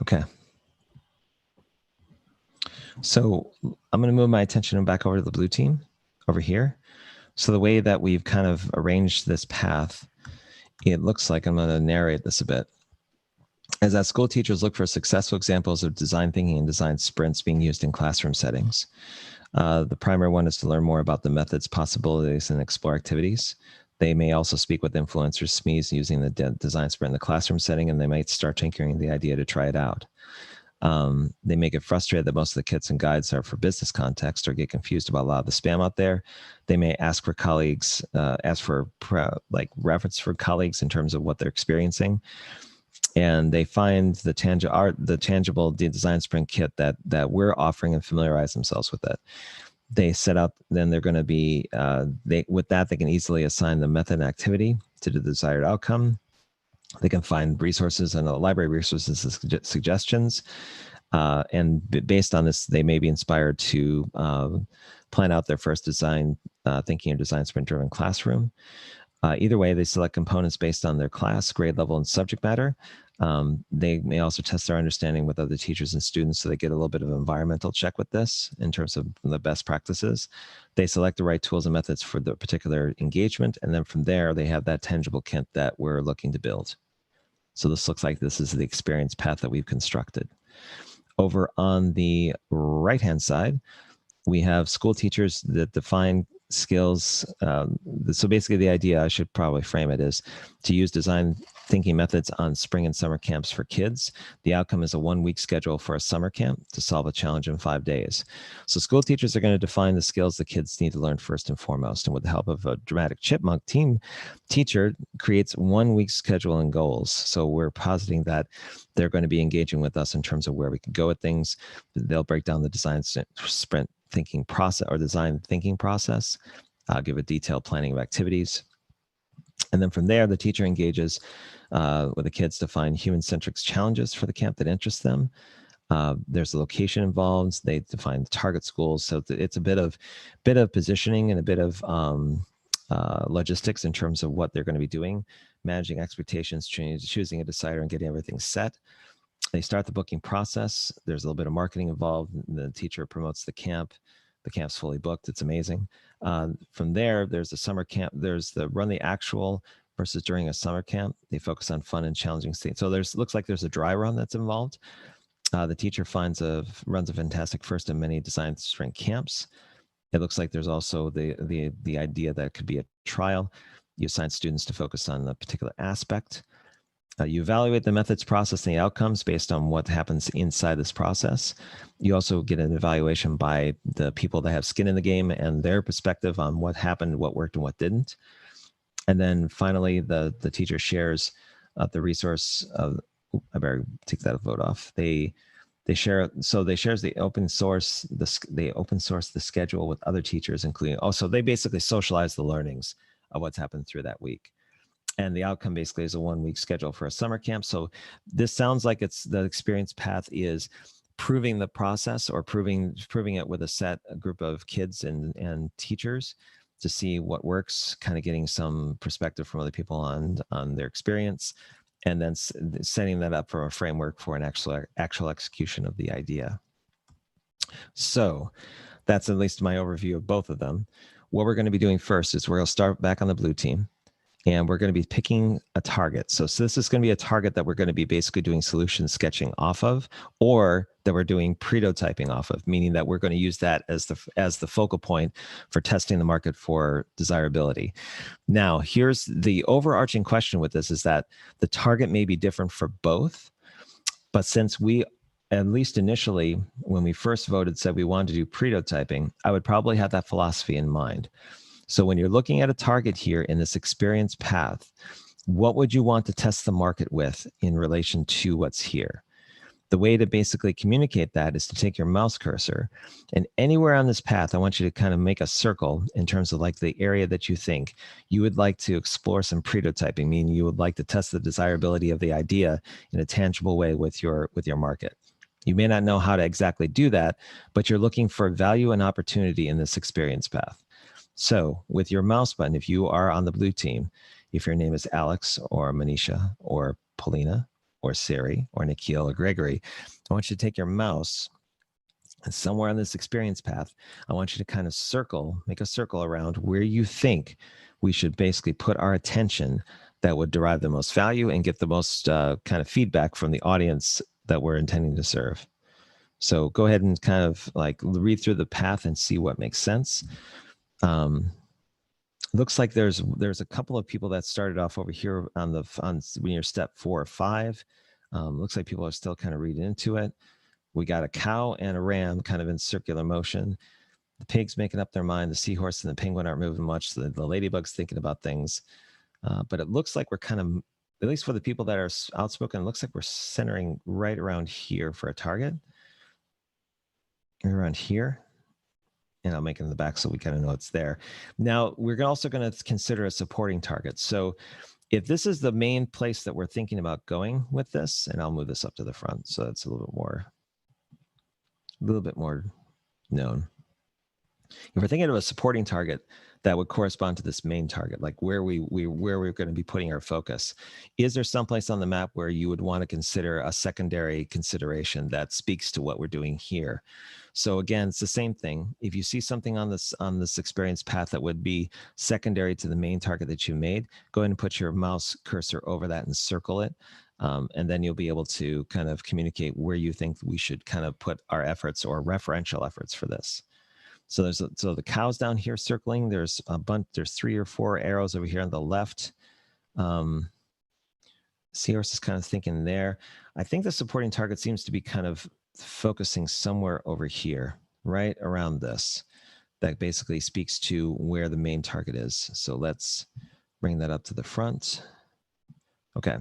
Okay. So I'm going to move my attention back over to the blue team over here. So the way that we've kind of arranged this path, it looks like, I'm going to narrate this a bit, is that school teachers look for successful examples of design thinking and design sprints being used in classroom settings. The primary one is to learn more about the methods, possibilities, and explore activities. They may also speak with influencers, SMEs, using the design sprint in the classroom setting, and they might start tinkering the idea to try it out. They may get frustrated that most of the kits and guides are for business context or get confused about a lot of the spam out there. They may ask for colleagues, reference for colleagues in terms of what they're experiencing. And they find the tangible design sprint kit that we're offering and familiarize themselves with it. They set up, then they're going to be, with that, they can easily assign the method and activity to the desired outcome. They can find resources and library resources and suggestions. And based on this, they may be inspired to plan out their first design thinking or design sprint driven classroom. Either way, they select components based on their class, grade level, and subject matter. They may also test their understanding with other teachers and students, so they get a little bit of an environmental check with this in terms of the best practices. They select the right tools and methods for the particular engagement, and then from there, they have that tangible kit that we're looking to build. So this looks like this is the experience path that we've constructed. Over on the right-hand side, we have school teachers that define skills. So basically the idea, I should probably frame it, is to use design thinking methods on spring and summer camps for kids. The outcome is a 1-week schedule for a summer camp to solve a challenge in 5 days. So school teachers are going to define the skills the kids need to learn first and foremost. And with the help of a dramatic chipmunk teacher creates 1 week schedule and goals. So we're positing that they're going to be engaging with us in terms of where we can go with things. They'll break down the design sprint thinking process or design thinking process, give a detailed planning of activities. And then from there, the teacher engages with the kids to find human-centric challenges for the camp that interest them. There's a location involved. They define the target schools. So it's a bit of positioning and a bit of logistics in terms of what they're going to be doing, managing expectations, choosing a decider, and getting everything set. They start the booking process. There's a little bit of marketing involved. The teacher promotes the camp. The camp's fully booked. It's amazing. From there, there's the summer camp. There's the run the actual versus during a summer camp. They focus on fun and challenging things. So looks like there's a dry run that's involved. The teacher runs a fantastic first in many design sprint camps. It looks like there's also the idea that it could be a trial. You assign students to focus on a particular aspect. You evaluate the methods, process, and the outcomes based on what happens inside this process. You also get an evaluation by the people that have skin in the game and their perspective on what happened, what worked, and what didn't. And then finally, the teacher shares the resource of, I better take that vote off. They They share, so they shares the open source, they open source the schedule with other teachers, including also they basically socialize the learnings of what's happened through that week. And the outcome basically is a 1 week schedule for a summer camp. So this sounds like it's the experience path is proving the process or proving it with a group of kids and teachers to see what works, kind of getting some perspective from other people on their experience, and then setting that up for a framework for an actual execution of the idea. So that's at least my overview of both of them. What we're going to be doing first is we're going to start back on the blue team, and we're going to be picking a target. So this is going to be a target that we're going to be basically doing solution sketching off of, or that we're doing pretotyping off of, meaning that we're going to use that as the focal point for testing the market for desirability. Now, here's the overarching question with this is that the target may be different for both, but since we, at least initially, when we first voted, said we wanted to do pretotyping, I would probably have that philosophy in mind. So when you're looking at a target here in this experience path, what would you want to test the market with in relation to what's here? The way to basically communicate that is to take your mouse cursor, and anywhere on this path, I want you to kind of make a circle in terms of like the area that you think you would like to explore some pretotyping, meaning you would like to test the desirability of the idea in a tangible way with your market. You may not know how to exactly do that, but you're looking for value and opportunity in this experience path. So with your mouse button, if you are on the blue team, if your name is Alex or Manisha or Paulina or Siri or Nikhil or Gregory, I want you to take your mouse and somewhere on this experience path, I want you to kind of make a circle around where you think we should basically put our attention that would derive the most value and get the most kind of feedback from the audience that we're intending to serve. So go ahead and kind of like read through the path and see what makes sense. Looks like there's a couple of people that started off over here on when you're step 4 or 5. Looks like people are still kind of reading into it. We got a cow and a ram kind of in circular motion. The pig's making up their mind. The seahorse and the penguin aren't moving much. The ladybug's thinking about things. But it looks like we're kind of, at least for the people that are outspoken, it looks like we're centering right around here for a target. Right around here. And I'll make it in the back so we kind of know it's there. Now, we're also going to consider a supporting target. So if this is the main place that we're thinking about going with this, and I'll move this up to the front so it's a little bit more known. If we're thinking of a supporting target that would correspond to this main target, like where we're going to be putting our focus, is there someplace on the map where you would want to consider a secondary consideration that speaks to what we're doing here? So again, it's the same thing. If you see something on this experience path that would be secondary to the main target that you made, go ahead and put your mouse cursor over that and circle it. And then you'll be able to kind of communicate where you think we should kind of put our efforts or referential efforts for this. So so the cow's down here circling. There's 3 or 4 arrows over here on the left. Seahorse is kind of thinking there. I think the supporting target seems to be kind of focusing somewhere over here, right around this. That basically speaks to where the main target is. So let's bring that up to the front. Okay.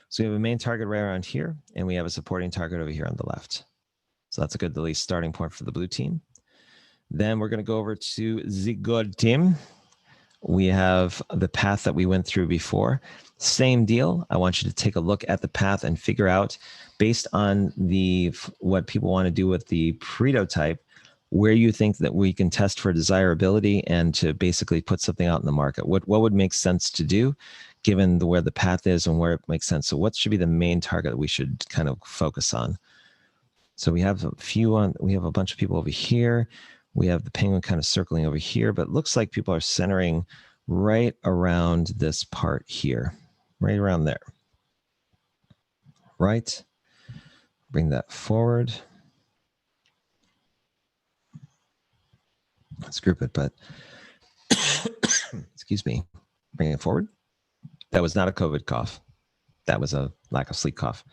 So we have a main target right around here, and we have a supporting target over here on the left. So that's a good, at least, starting point for the blue team. Then we're going to go over to the good team. We have the path that we went through before. Same deal. I want you to take a look at the path and figure out, based on what people want to do with the pretotype, where you think that we can test for desirability and to basically put something out in the market. What would make sense to do, given where the path is and where it makes sense? So what should be the main target that we should kind of focus on? So we have we have a bunch of people over here. We have the penguin kind of circling over here, but it looks like people are centering right around this part here, right around there. Right? Bring that forward. Let's group it, but excuse me, bring it forward. That was not a COVID cough. That was a lack of sleep cough.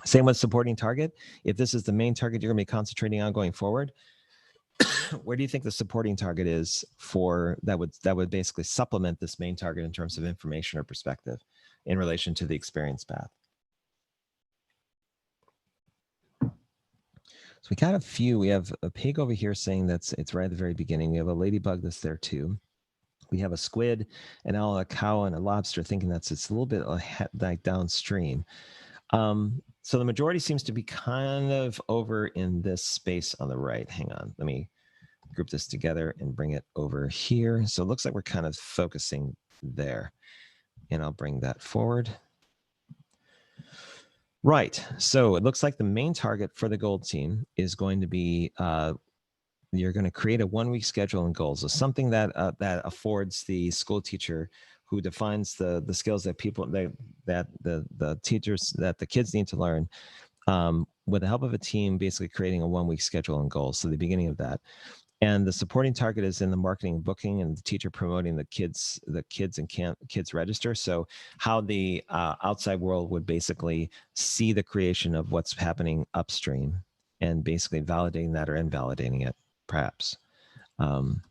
Same with supporting target. If this is the main target you're going to be concentrating on going forward, where do you think the supporting target is for that would basically supplement this main target in terms of information or perspective in relation to the experience path? So we got a few. We have a pig over here saying it's right at the very beginning. We have a ladybug that's there too. We have a squid, and now a cow and a lobster thinking it's a little bit like downstream. So the majority seems to be kind of over in this space on the right. Hang on, let me group this together and bring it over here. So it looks like we're kind of focusing there, and I'll bring that forward. Right, so it looks like the main target for the gold team is going to be you're going to create a 1-week schedule and goals. So something that that affords the school teacher who defines the skills that the teachers, that the kids need to learn, with the help of a team, basically creating a 1-week schedule and goals. So the beginning of that. And the supporting target is in the marketing and booking, and the teacher promoting the kids and kids register. So how the outside world would basically see the creation of what's happening upstream, and basically validating that or invalidating it, perhaps. And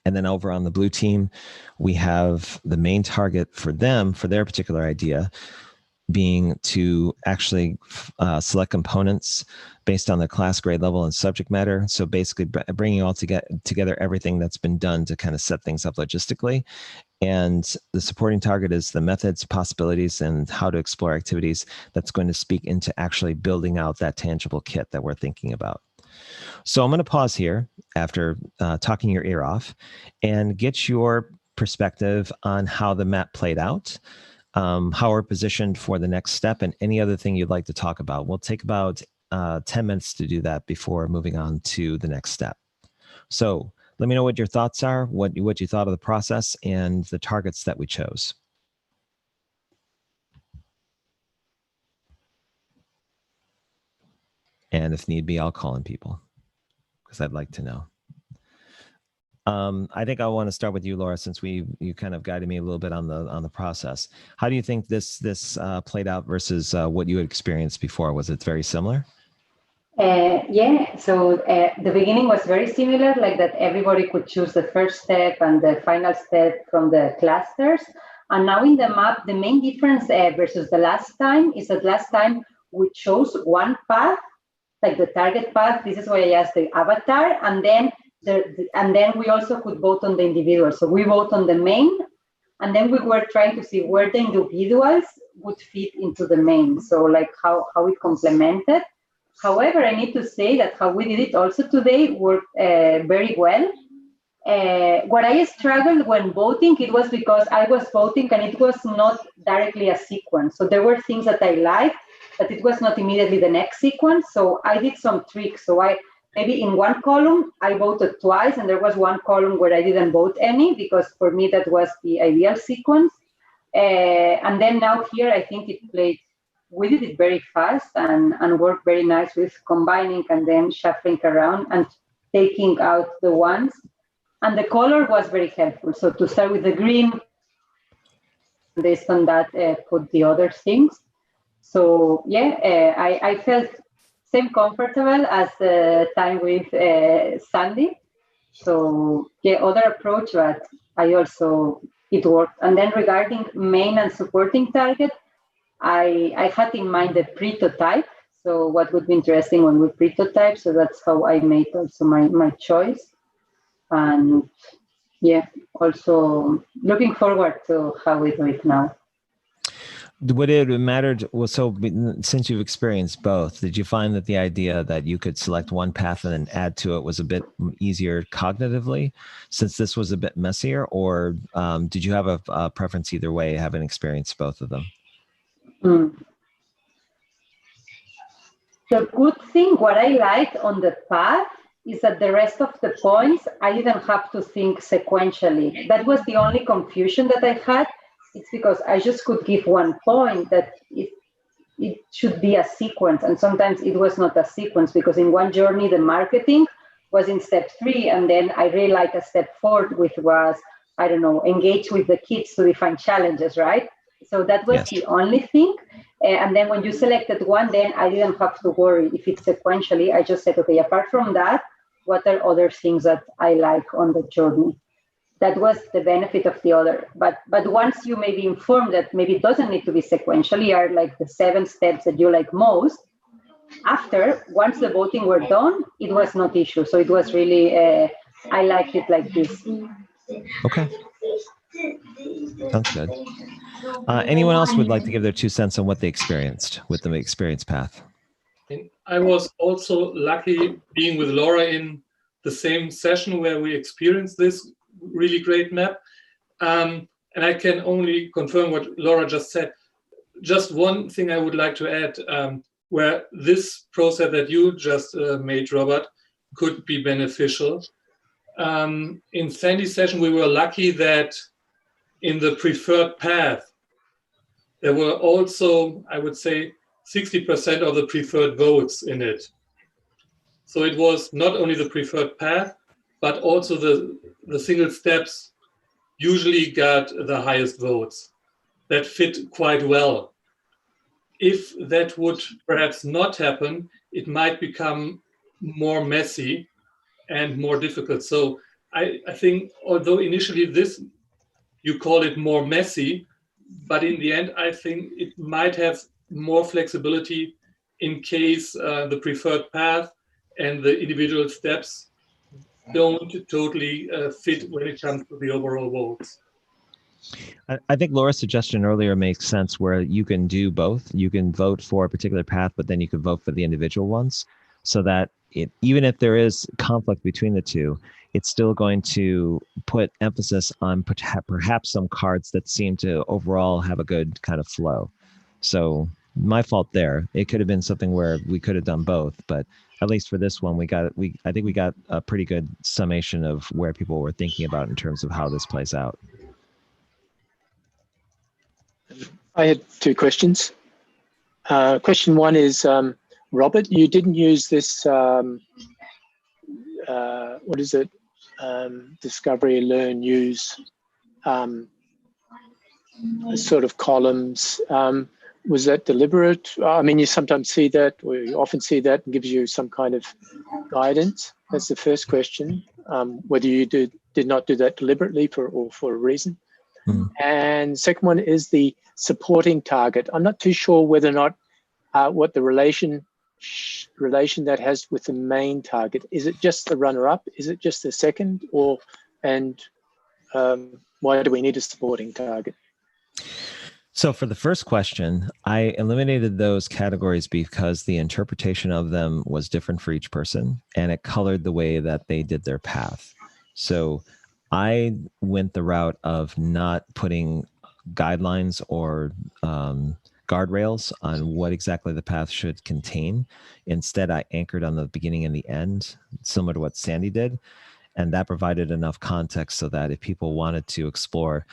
then over on the blue team, we have the main target for them, for their particular idea, being to actually select components based on their class, grade level, and subject matter. So basically bringing all together everything that's been done to kind of set things up logistically. And the supporting target is the methods, possibilities, and how to explore activities that's going to speak into actually building out that tangible kit that we're thinking about. So I'm going to pause here after talking your ear off and get your perspective on how the map played out, how we're positioned for the next step, and any other thing you'd like to talk about. We'll take about 10 minutes to do that before moving on to the next step. So let me know what your thoughts are, what you thought of the process, and the targets that we chose. And if need be, I'll call in people, because I'd like to know. I think I want to start with you, Laura, since you kind of guided me a little bit on the process. How do you think this played out versus what you had experienced before? Was it very similar? Yeah, so the beginning was very similar, like that everybody could choose the first step and the final step from the clusters. And now in the map, the main difference versus the last time is that last time we chose one path, like the target path. This is why I asked the avatar, and then we also could vote on the individual. So we vote on the main, and then we were trying to see where the individuals would fit into the main. So like how it complemented. However, I need to say that how we did it also today worked very well. What I struggled when voting, it was because I was voting and it was not directly a sequence. So there were things that I liked, but it was not immediately the next sequence. So I did some tricks. So maybe in one column, I voted twice, and there was one column where I didn't vote any, because for me, that was the ideal sequence. And then now here, I think it played, we did it very fast and worked very nice with combining and then shuffling around and taking out the ones. And the color was very helpful. So to start with the green, based on that, put the other things. So yeah, I felt same comfortable as the time with Sandy. So yeah, other approach, but it worked. And then regarding main and supporting target, I had in mind the pretotype. So what would be interesting when we pretotype. So that's how I made also my choice. And yeah, also looking forward to how we do it now. Would it have mattered? Well, so since you've experienced both, did you find that the idea that you could select one path and then add to it was a bit easier cognitively, since this was a bit messier, or did you have a preference either way, having experienced both of them? The good thing, what I liked on the path, is that the rest of the points, I didn't have to think sequentially. That was the only confusion that I had. It's because I just could give one point that it should be a sequence. And sometimes it was not a sequence, because in one journey, the marketing was in step 3. And then I really like a step 4, which was, I don't know, engage with the kids to define challenges, right? So that was the only thing. And then when you selected one, then I didn't have to worry if it's sequentially. I just said, okay, apart from that, what are other things that I like on the journey? That was the benefit of the other. But once you may be informed that maybe it doesn't need to be sequentially, are like the 7 steps that you like most, after, once the voting were done, it was not issue. So it was really, I liked it like this. Okay. Sounds good. Anyone else would like to give their 2 cents on what they experienced with the experience path? And I was also lucky being with Laura in the same session where we experienced this really great map. And I can only confirm what Laura just said. Just one thing I would like to add, where this process that you just made, Robert, could be beneficial. In Sandy's session, we were lucky that in the preferred path, there were also, I would say, 60% of the preferred votes in it. So it was not only the preferred path, but also the single steps usually got the highest votes. That fit quite well. If that would perhaps not happen, it might become more messy and more difficult. So I think, although initially this, you call it more messy, but in the end, I think it might have more flexibility in case the preferred path and the individual steps don't totally fit when it comes to the overall votes. I think Laura's suggestion earlier makes sense, where you can do both. You can vote for a particular path, but then you can vote for the individual ones, so that even if there is conflict between the two, it's still going to put emphasis on perhaps some cards that seem to overall have a good kind of flow. So my fault there. It could have been something where we could have done both, but at least for this one, I think we got a pretty good summation of where people were thinking about in terms of how this plays out. I had 2 questions. Question 1 is, Robert, you didn't use this, what is it? Discovery, learn, use, sort of columns. Was that deliberate? I mean, you sometimes see that, or you often see that, and gives you some kind of guidance. That's the first question. Whether you did not do that deliberately or for a reason. And second one is the supporting target. I'm not too sure whether or not what the relation that has with the main target. Is it just the runner-up? Is it just the second? And why do we need a supporting target? So for the first question, I eliminated those categories because the interpretation of them was different for each person, and it colored the way that they did their path. So I went the route of not putting guidelines or guardrails on what exactly the path should contain. Instead, I anchored on the beginning and the end, similar to what Sandy did. And that provided enough context so that if people wanted to explore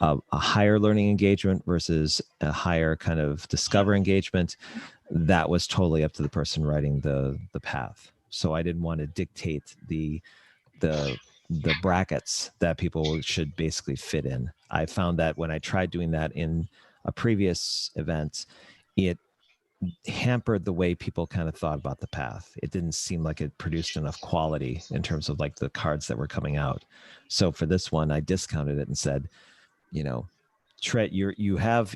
a higher learning engagement versus a higher kind of discover engagement, that was totally up to the person writing the path. So I didn't want to dictate the brackets that people should basically fit in. I found that when I tried doing that in a previous event, it hampered the way people kind of thought about the path. It didn't seem like it produced enough quality in terms of like the cards that were coming out. So for this one, I discounted it and said, you know, you have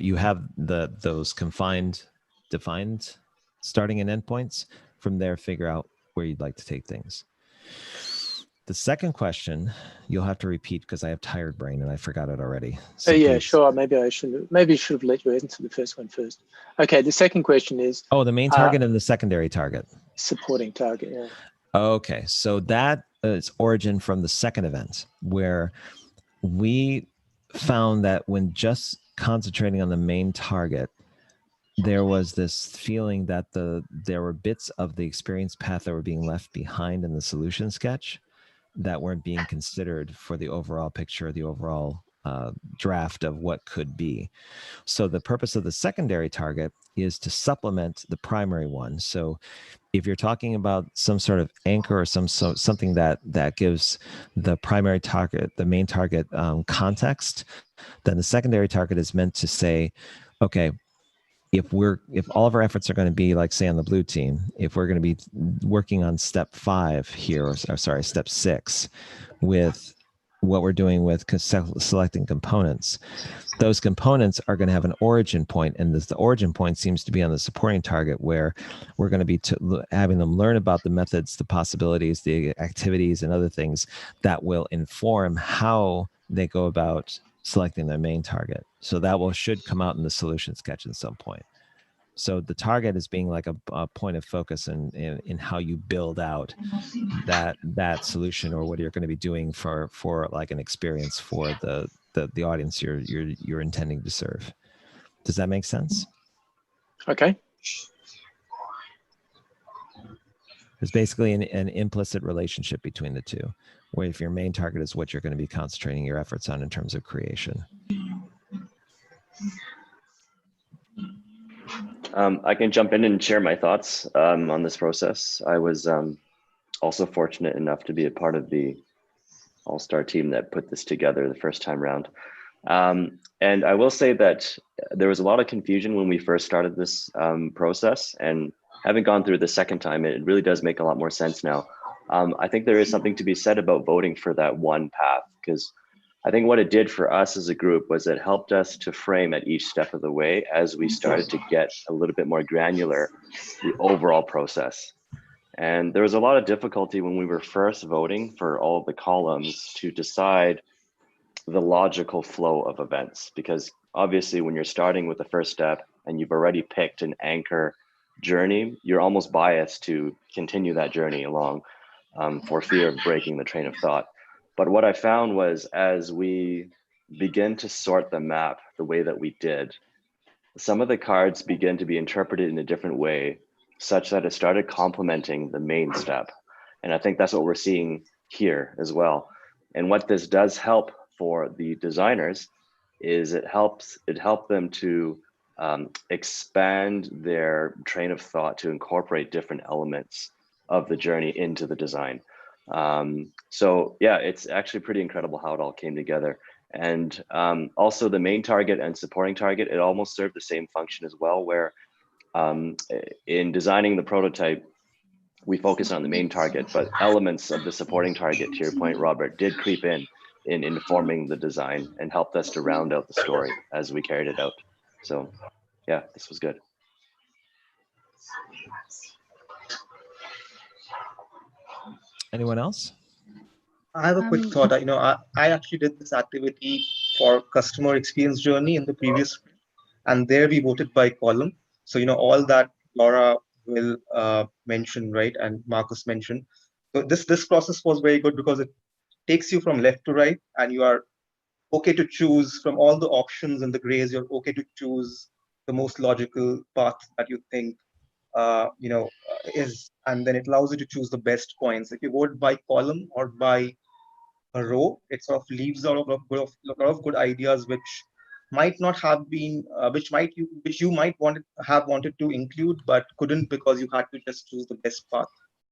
those defined starting and endpoints. From there, figure out where you'd like to take things. The second question, you'll have to repeat because I have tired brain and I forgot it already. So yeah, please. sure. Maybe I should have let you answer the first one first. Okay, the second question is... Oh, the main target and the secondary target. Supporting target, yeah. Okay, so that is origin from the second event, where we found that when just concentrating on the main target, there was this feeling that there were bits of the experience path that were being left behind in the solution sketch that weren't being considered for the overall picture, the overall draft of what could be. So the purpose of the secondary target is to supplement the primary one. So if you're talking about some sort of anchor or something that gives the primary target, the main target context, then the secondary target is meant to say, okay, if all of our efforts are going to be like, say, on the blue team, if we're going to be working on step 5 here, or sorry, step 6 with what we're doing with selecting components. Those components are going to have an origin point, and the origin point seems to be on the supporting target, where we're going to be having them learn about the methods, the possibilities, the activities, and other things that will inform how they go about selecting their main target. So that should come out in the solution sketch at some point. So the target is being like a point of focus in how you build out that solution, or what you're going to be doing for like an experience for the audience you're intending to serve. Does that make sense? Okay. There's basically an implicit relationship between the two, where if your main target is what you're going to be concentrating your efforts on in terms of creation. I can jump in and share my thoughts on this process. I was also fortunate enough to be a part of the all-star team that put this together the first time around. And I will say that there was a lot of confusion when we first started this process, and having gone through the second time, it really does make a lot more sense now. I think there is something to be said about voting for that one path, because I think what it did for us as a group was it helped us to frame at each step of the way, as we started to get a little bit more granular, the overall process. And there was a lot of difficulty when we were first voting for all of the columns to decide the logical flow of events, because obviously when you're starting with the first step and you've already picked an anchor journey, you're almost biased to continue that journey along for fear of breaking the train of thought. But what I found was, as we begin to sort the map the way that we did, some of the cards begin to be interpreted in a different way, such that it started complementing the main step. And I think that's what we're seeing here as well. And what this does help for the designers is it helped them to expand their train of thought to incorporate different elements of the journey into the design. So yeah, it's actually pretty incredible how it all came together. And also the main target and supporting target, it almost served the same function as well, where in designing the prototype, we focus on the main target, but elements of the supporting target, to your point, Robert, did creep in informing the design and helped us to round out the story as we carried it out. So yeah, this was good. Anyone else? I have a quick thought. I actually did this activity for customer experience journey in the previous sprint, and there we voted by column. So all that Laura will mention, right, and Marcus mentioned. So this process was very good because it takes you from left to right, and you are okay to choose from all the options in the grays. You're okay to choose the most logical path that you think is, and then it allows you to choose the best points. If you vote by column or by a row, it sort of leaves out a lot of good ideas which might not have been, which you might have wanted to include but couldn't because you had to just choose the best path.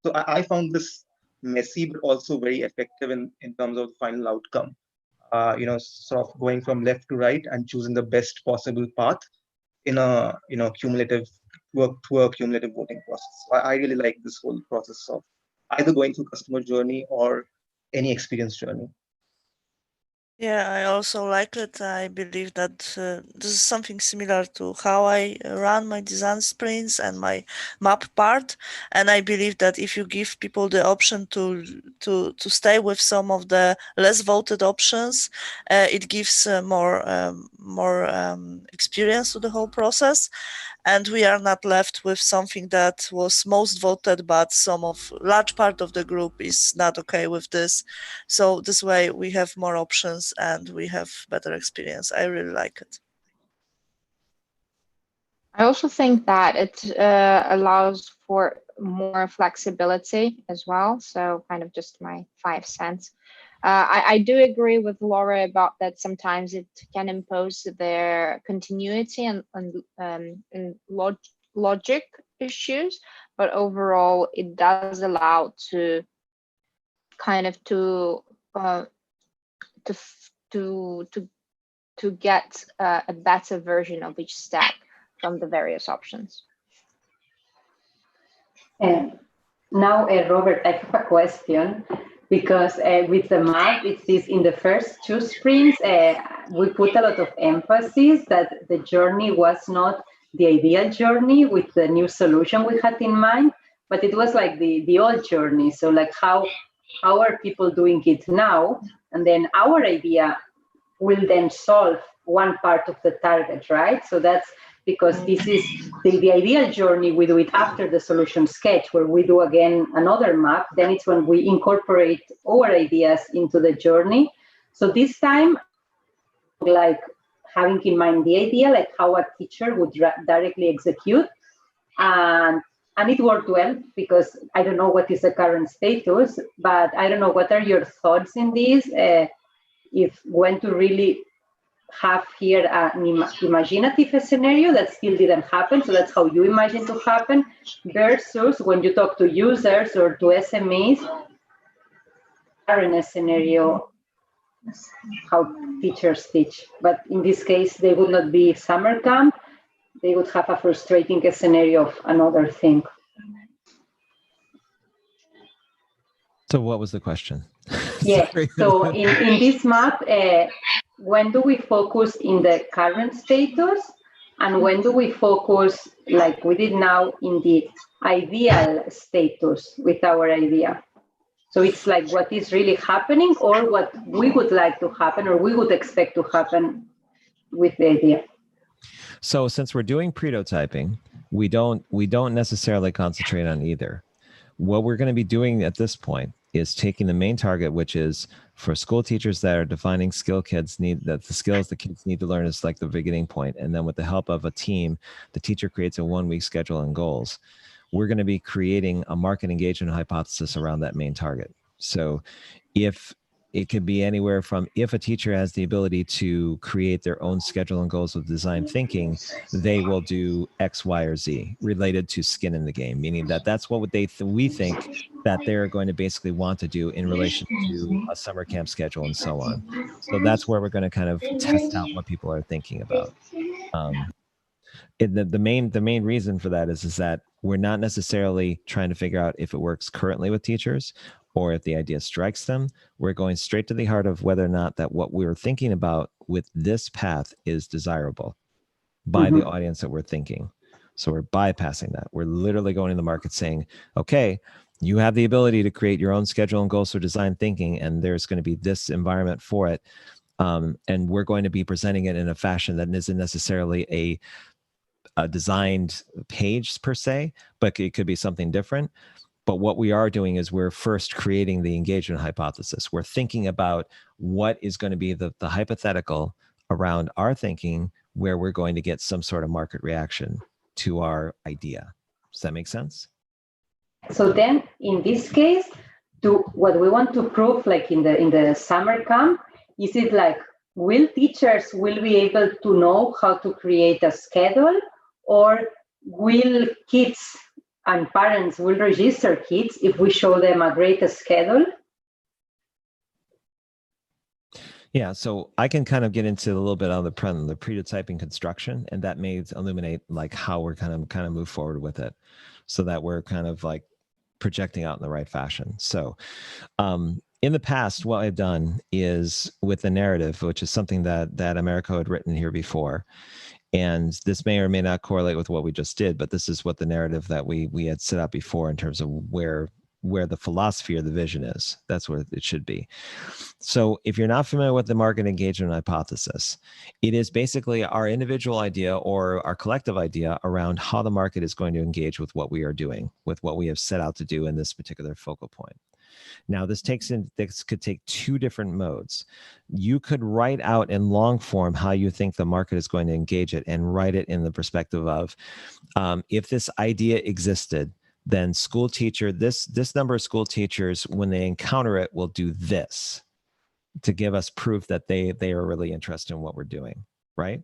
So I found this messy but also very effective in terms of the final outcome. Sort of going from left to right and choosing the best possible path in a cumulative cumulative voting process. So I really like this whole process of either going through customer journey or any experience journey. Yeah, I also like it. I believe that this is something similar to how I run my design sprints and my map part. And I believe that if you give people the option to stay with some of the less voted options, it gives more experience to the whole process. And we are not left with something that was most voted, but large part of the group is not okay with this. So this way we have more options and we have better experience. I really like it. I also think that it allows for more flexibility as well. So kind of just my 5 cents. I do agree with Laura about that. Sometimes it can impose their continuity and logic issues, but overall it does allow to kind of to get a better version of each step from the various options. Now, Robert, I have a question, because with the map, it's this in the first 2 sprints, we put a lot of emphasis that the journey was not the ideal journey with the new solution we had in mind, but it was like the old journey. So like how are people doing it now? And then our idea will then solve one part of the target, right? So that's because this is the ideal journey. We do it after the solution sketch, where we do again another map. Then it's when we incorporate our ideas into the journey. So this time, like having in mind the idea, like how a teacher would directly execute. And it worked well, because I don't know what is the current status, but I don't know, what are your thoughts in this? If when to really have here an imaginative scenario that still didn't happen, so that's how you imagine to happen, versus when you talk to users or to SMEs, current scenario, how teachers teach. But in this case, they would not be summer camp, they would have a frustrating scenario of another thing. So what was the question? Yeah, so in this map, when do we focus in the current status, and when do we focus, like we did now, in the ideal status with our idea? So it's like what is really happening, or what we would like to happen, or we would expect to happen with the idea. So since we're doing pretotyping, we don't necessarily concentrate on either. What we're going to be doing at this point is taking the main target, which is for school teachers that are defining the skills the kids need to learn is like the beginning point. And then with the help of a team, the teacher creates a 1-week schedule and goals. We're going to be creating a market engagement hypothesis around that main target. So if it could be anywhere from, if a teacher has the ability to create their own schedule and goals with design thinking, they will do X, Y, or Z related to skin in the game, meaning that that's what we think that they're going to basically want to do in relation to a summer camp schedule and so on. So that's where we're going to kind of test out what people are thinking about. The main reason for that is that we're not necessarily trying to figure out if it works currently with teachers or if the idea strikes them. We're going straight to the heart of whether or not that what we were thinking about with this path is desirable by the audience that we're thinking. So we're bypassing that. We're literally going to the market saying, okay, you have the ability to create your own schedule and goals for design thinking, and there's going to be this environment for it. And we're going to be presenting it in a fashion that isn't necessarily a designed page per se, but it could be something different. But what we are doing is we're first creating the engagement hypothesis. We're thinking about what is going to be the hypothetical around our thinking, where we're going to get some sort of market reaction to our idea. Does that make sense? So then, in this case, what we want to prove, like in the summer camp, is it like, will teachers be able to know how to create a schedule, or will kids and parents will register kids if we show them a great schedule? Yeah, so I can kind of get into a little bit on the pretotyping construction, and that may illuminate like how we're kind of move forward with it, so that we're kind of like projecting out in the right fashion. So in the past, what I've done is with the narrative, which is something that Americo had written here before. And this may or may not correlate with what we just did, but this is what the narrative that we had set up before in terms of where the philosophy or the vision is. That's what it should be. So if you're not familiar with the market engagement hypothesis, it is basically our individual idea or our collective idea around how the market is going to engage with what we are doing, with what we have set out to do in this particular focal point. Now, this could take 2 different modes. You could write out in long form how you think the market is going to engage it, and write it in the perspective of, if this idea existed, then this number of school teachers, when they encounter it, will do this to give us proof that they are really interested in what we're doing, right?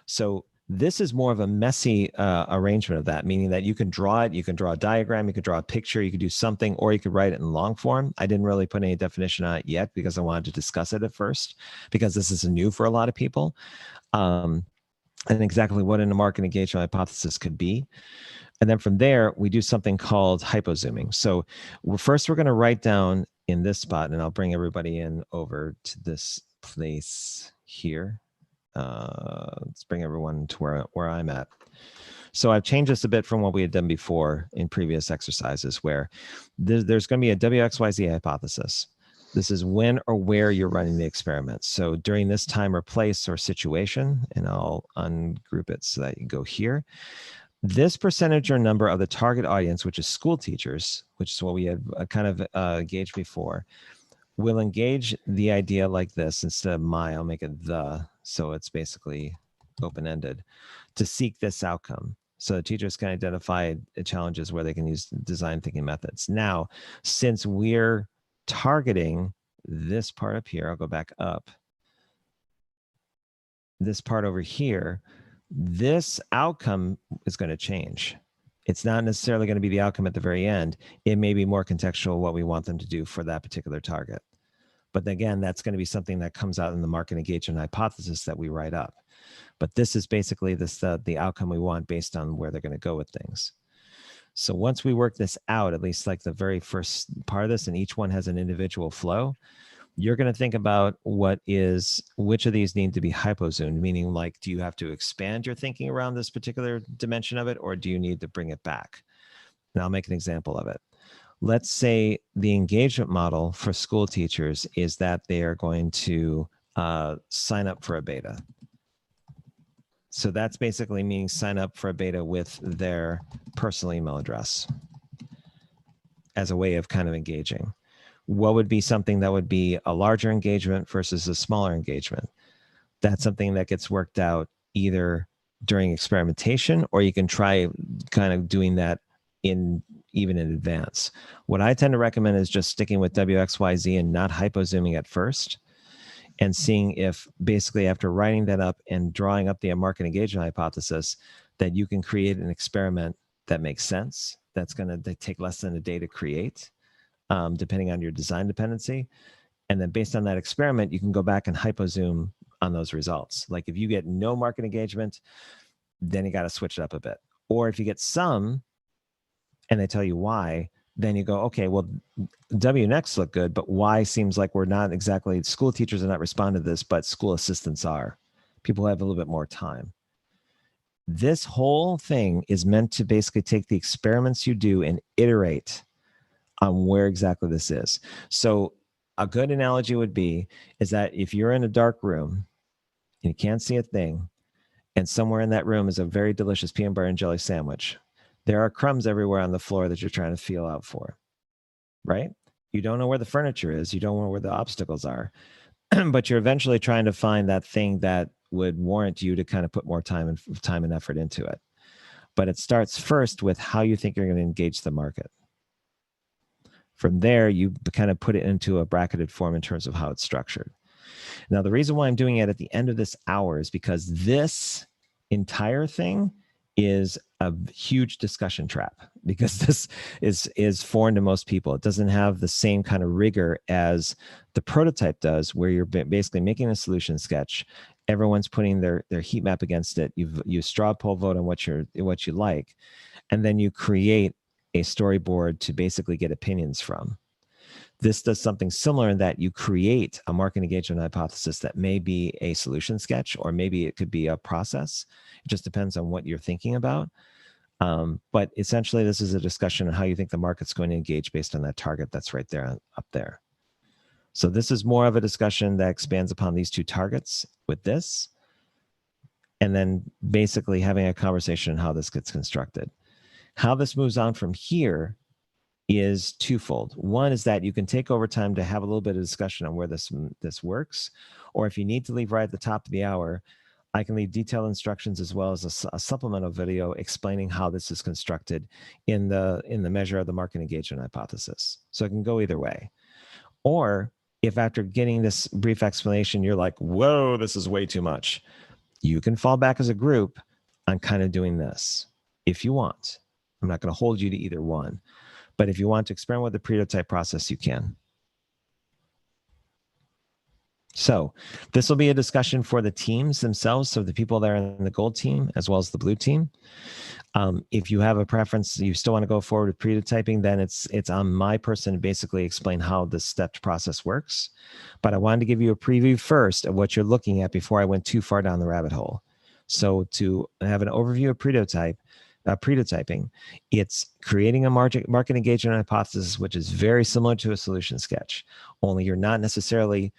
So this is more of a messy arrangement of that, meaning that you can draw it, you can draw a diagram, you could draw a picture, you could do something, or you could write it in long form. I didn't really put any definition on it yet because I wanted to discuss it at first, because this is new for a lot of people, and exactly what a market engagement hypothesis could be. And then from there, we do something called hypozooming. So we're going to write down in this spot, and I'll bring everybody in over to this place here. Let's bring everyone to where I'm at. So I've changed this a bit from what we had done before in previous exercises, where there's going to be a WXYZ hypothesis. This is when or where you're running the experiment. So during this time or place or situation, and I'll ungroup it so that you go here. This percentage or number of the target audience, which is school teachers, which is what we had kind of engaged before, will engage the idea like this. Instead of my, I'll make it the, so it's basically open-ended, to seek this outcome. So the teachers can identify challenges where they can use design thinking methods. Now, since we're targeting this part up here, I'll go back up, this part over here, this outcome is going to change. It's not necessarily going to be the outcome at the very end. It may be more contextual what we want them to do for that particular target. But again, that's going to be something that comes out in the market engagement hypothesis that we write up. But this is basically the outcome we want based on where they're going to go with things. So once we work this out, at least like the very first part of this, and each one has an individual flow, you're going to think about which of these need to be hypozoomed, meaning like, do you have to expand your thinking around this particular dimension of it, or do you need to bring it back? And I'll make an example of it. Let's say the engagement model for school teachers is that they are going to sign up for a beta. So that's basically meaning sign up for a beta with their personal email address as a way of kind of engaging. What would be something that would be a larger engagement versus a smaller engagement? That's something that gets worked out either during experimentation, or you can try kind of doing that even in advance. What I tend to recommend is just sticking with WXYZ and not hypozooming at first, and seeing if basically after writing that up and drawing up the market engagement hypothesis, that you can create an experiment that makes sense, that's going to take less than a day to create, depending on your design dependency. And then based on that experiment, you can go back and hypozoom on those results. Like if you get no market engagement, then you got to switch it up a bit. Or if you get some and they tell you why, then you go, okay, well, W next look good, but Y seems like we're not exactly, school teachers are not responding to this, but school assistants are. People have a little bit more time. This whole thing is meant to basically take the experiments you do and iterate on where exactly this is. So a good analogy would be, is that if you're in a dark room and you can't see a thing, and somewhere in that room is a very delicious peanut butter and jelly sandwich, there are crumbs everywhere on the floor that you're trying to feel out for, right? You don't know where the furniture is. You don't know where the obstacles are, but you're eventually trying to find that thing that would warrant you to kind of put more time and effort into it. But it starts first with how you think you're going to engage the market. From there, you kind of put it into a bracketed form in terms of how it's structured. Now, the reason why I'm doing it at the end of this hour is because this entire thing is a huge discussion trap, because this is foreign to most people. It doesn't have the same kind of rigor as the prototype does, where you're basically making a solution sketch. Everyone's putting their heat map against it. You straw poll vote on what you like, and then you create a storyboard to basically get opinions from. This does something similar in that you create a market engagement hypothesis that may be a solution sketch, or maybe it could be a process. It just depends on what you're thinking about. But essentially, this is a discussion on how you think the market's going to engage based on that target that's right there, up there. So this is more of a discussion that expands upon these two targets with this, and then basically having a conversation on how this gets constructed. How this moves on from here is twofold. One is that you can take over time to have a little bit of discussion on where this works, or if you need to leave right at the top of the hour, I can leave detailed instructions as well as a supplemental video explaining how this is constructed in the measure of the market engagement hypothesis. So it can go either way. Or if after getting this brief explanation, you're like, whoa, this is way too much, you can fall back as a group on kind of doing this if you want. I'm not going to hold you to either one. But if you want to experiment with the pretotype process, you can. So this will be a discussion for the teams themselves, so the people that are in the gold team as well as the blue team. If you have a preference, you still want to go forward with pretotyping, then it's on my person to basically explain how the stepped process works. But I wanted to give you a preview first of what you're looking at before I went too far down the rabbit hole. So to have an overview of pretotyping, it's creating a market engagement hypothesis, which is very similar to a solution sketch, only you're not necessarily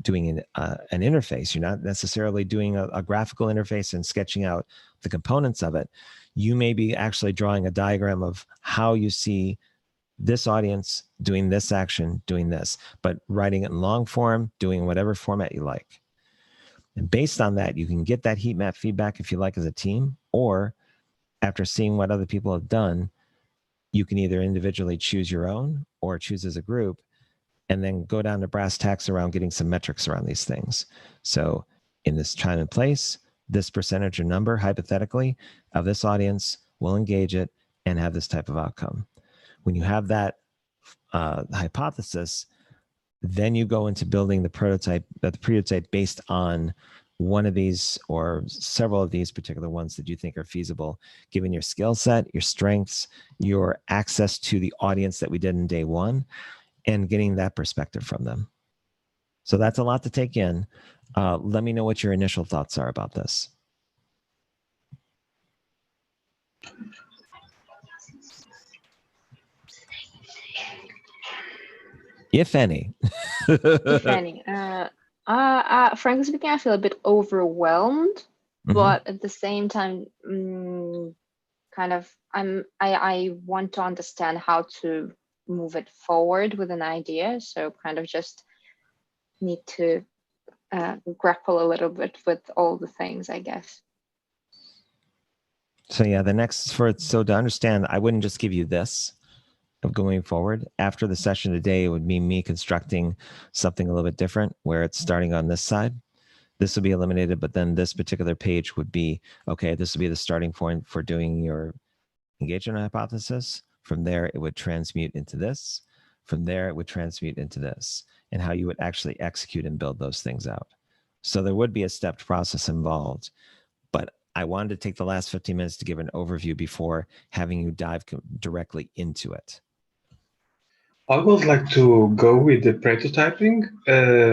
doing an interface. You're not necessarily doing a graphical interface and sketching out the components of it. You may be actually drawing a diagram of how you see this audience doing this action, doing this, but writing it in long form, doing whatever format you like. And based on that, you can get that heat map feedback if you like as a team, or after seeing what other people have done, you can either individually choose your own or choose as a group, and then go down to brass tacks around getting some metrics around these things. So in this time and place, this percentage or number, hypothetically, of this audience will engage it and have this type of outcome. When you have that hypothesis, then you go into building the pretotype based on one of these or several of these particular ones that you think are feasible, given your skill set, your strengths, your access to the audience that we did in day one, and getting that perspective from them. So that's a lot to take in. Let me know what your initial thoughts are about this. If any. If any. Frankly speaking, I feel a bit overwhelmed, but at the same time, kind of, I want to understand how to move it forward with an idea. So kind of just need to grapple a little bit with all the things, I guess. So yeah, so to understand, I wouldn't just give you this of going forward. After the session today, it would be me constructing something a little bit different where it's starting on this side. This will be eliminated, but then this particular page would be, okay, this will be the starting point for doing your engagement hypothesis. From there, it would transmute into this. From there, it would transmute into this, and how you would actually execute and build those things out. So there would be a stepped process involved, but I wanted to take the last 15 minutes to give an overview before having you dive directly into it. I would like to go with the prototyping,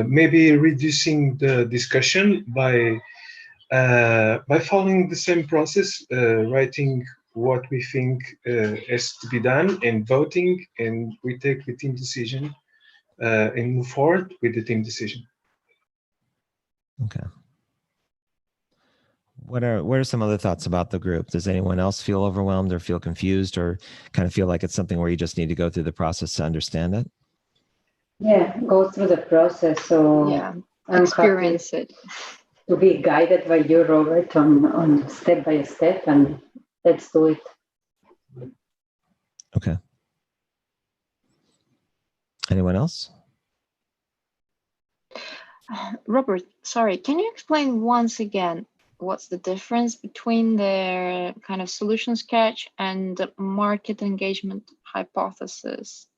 maybe reducing the discussion by following the same process, writing what we think has to be done and voting, and we take the team decision and move forward with the team decision. Okay. What are some other thoughts about the group? Does anyone else feel overwhelmed or feel confused or kind of feel like it's something where you just need to go through the process to understand it? Yeah, go through the process. So yeah, I'm experience it. To be guided by you, Robert, on step by step, and let's do it. Okay. Anyone else? Robert, sorry, can you explain once again what's the difference between the kind of solution sketch and the market engagement hypothesis?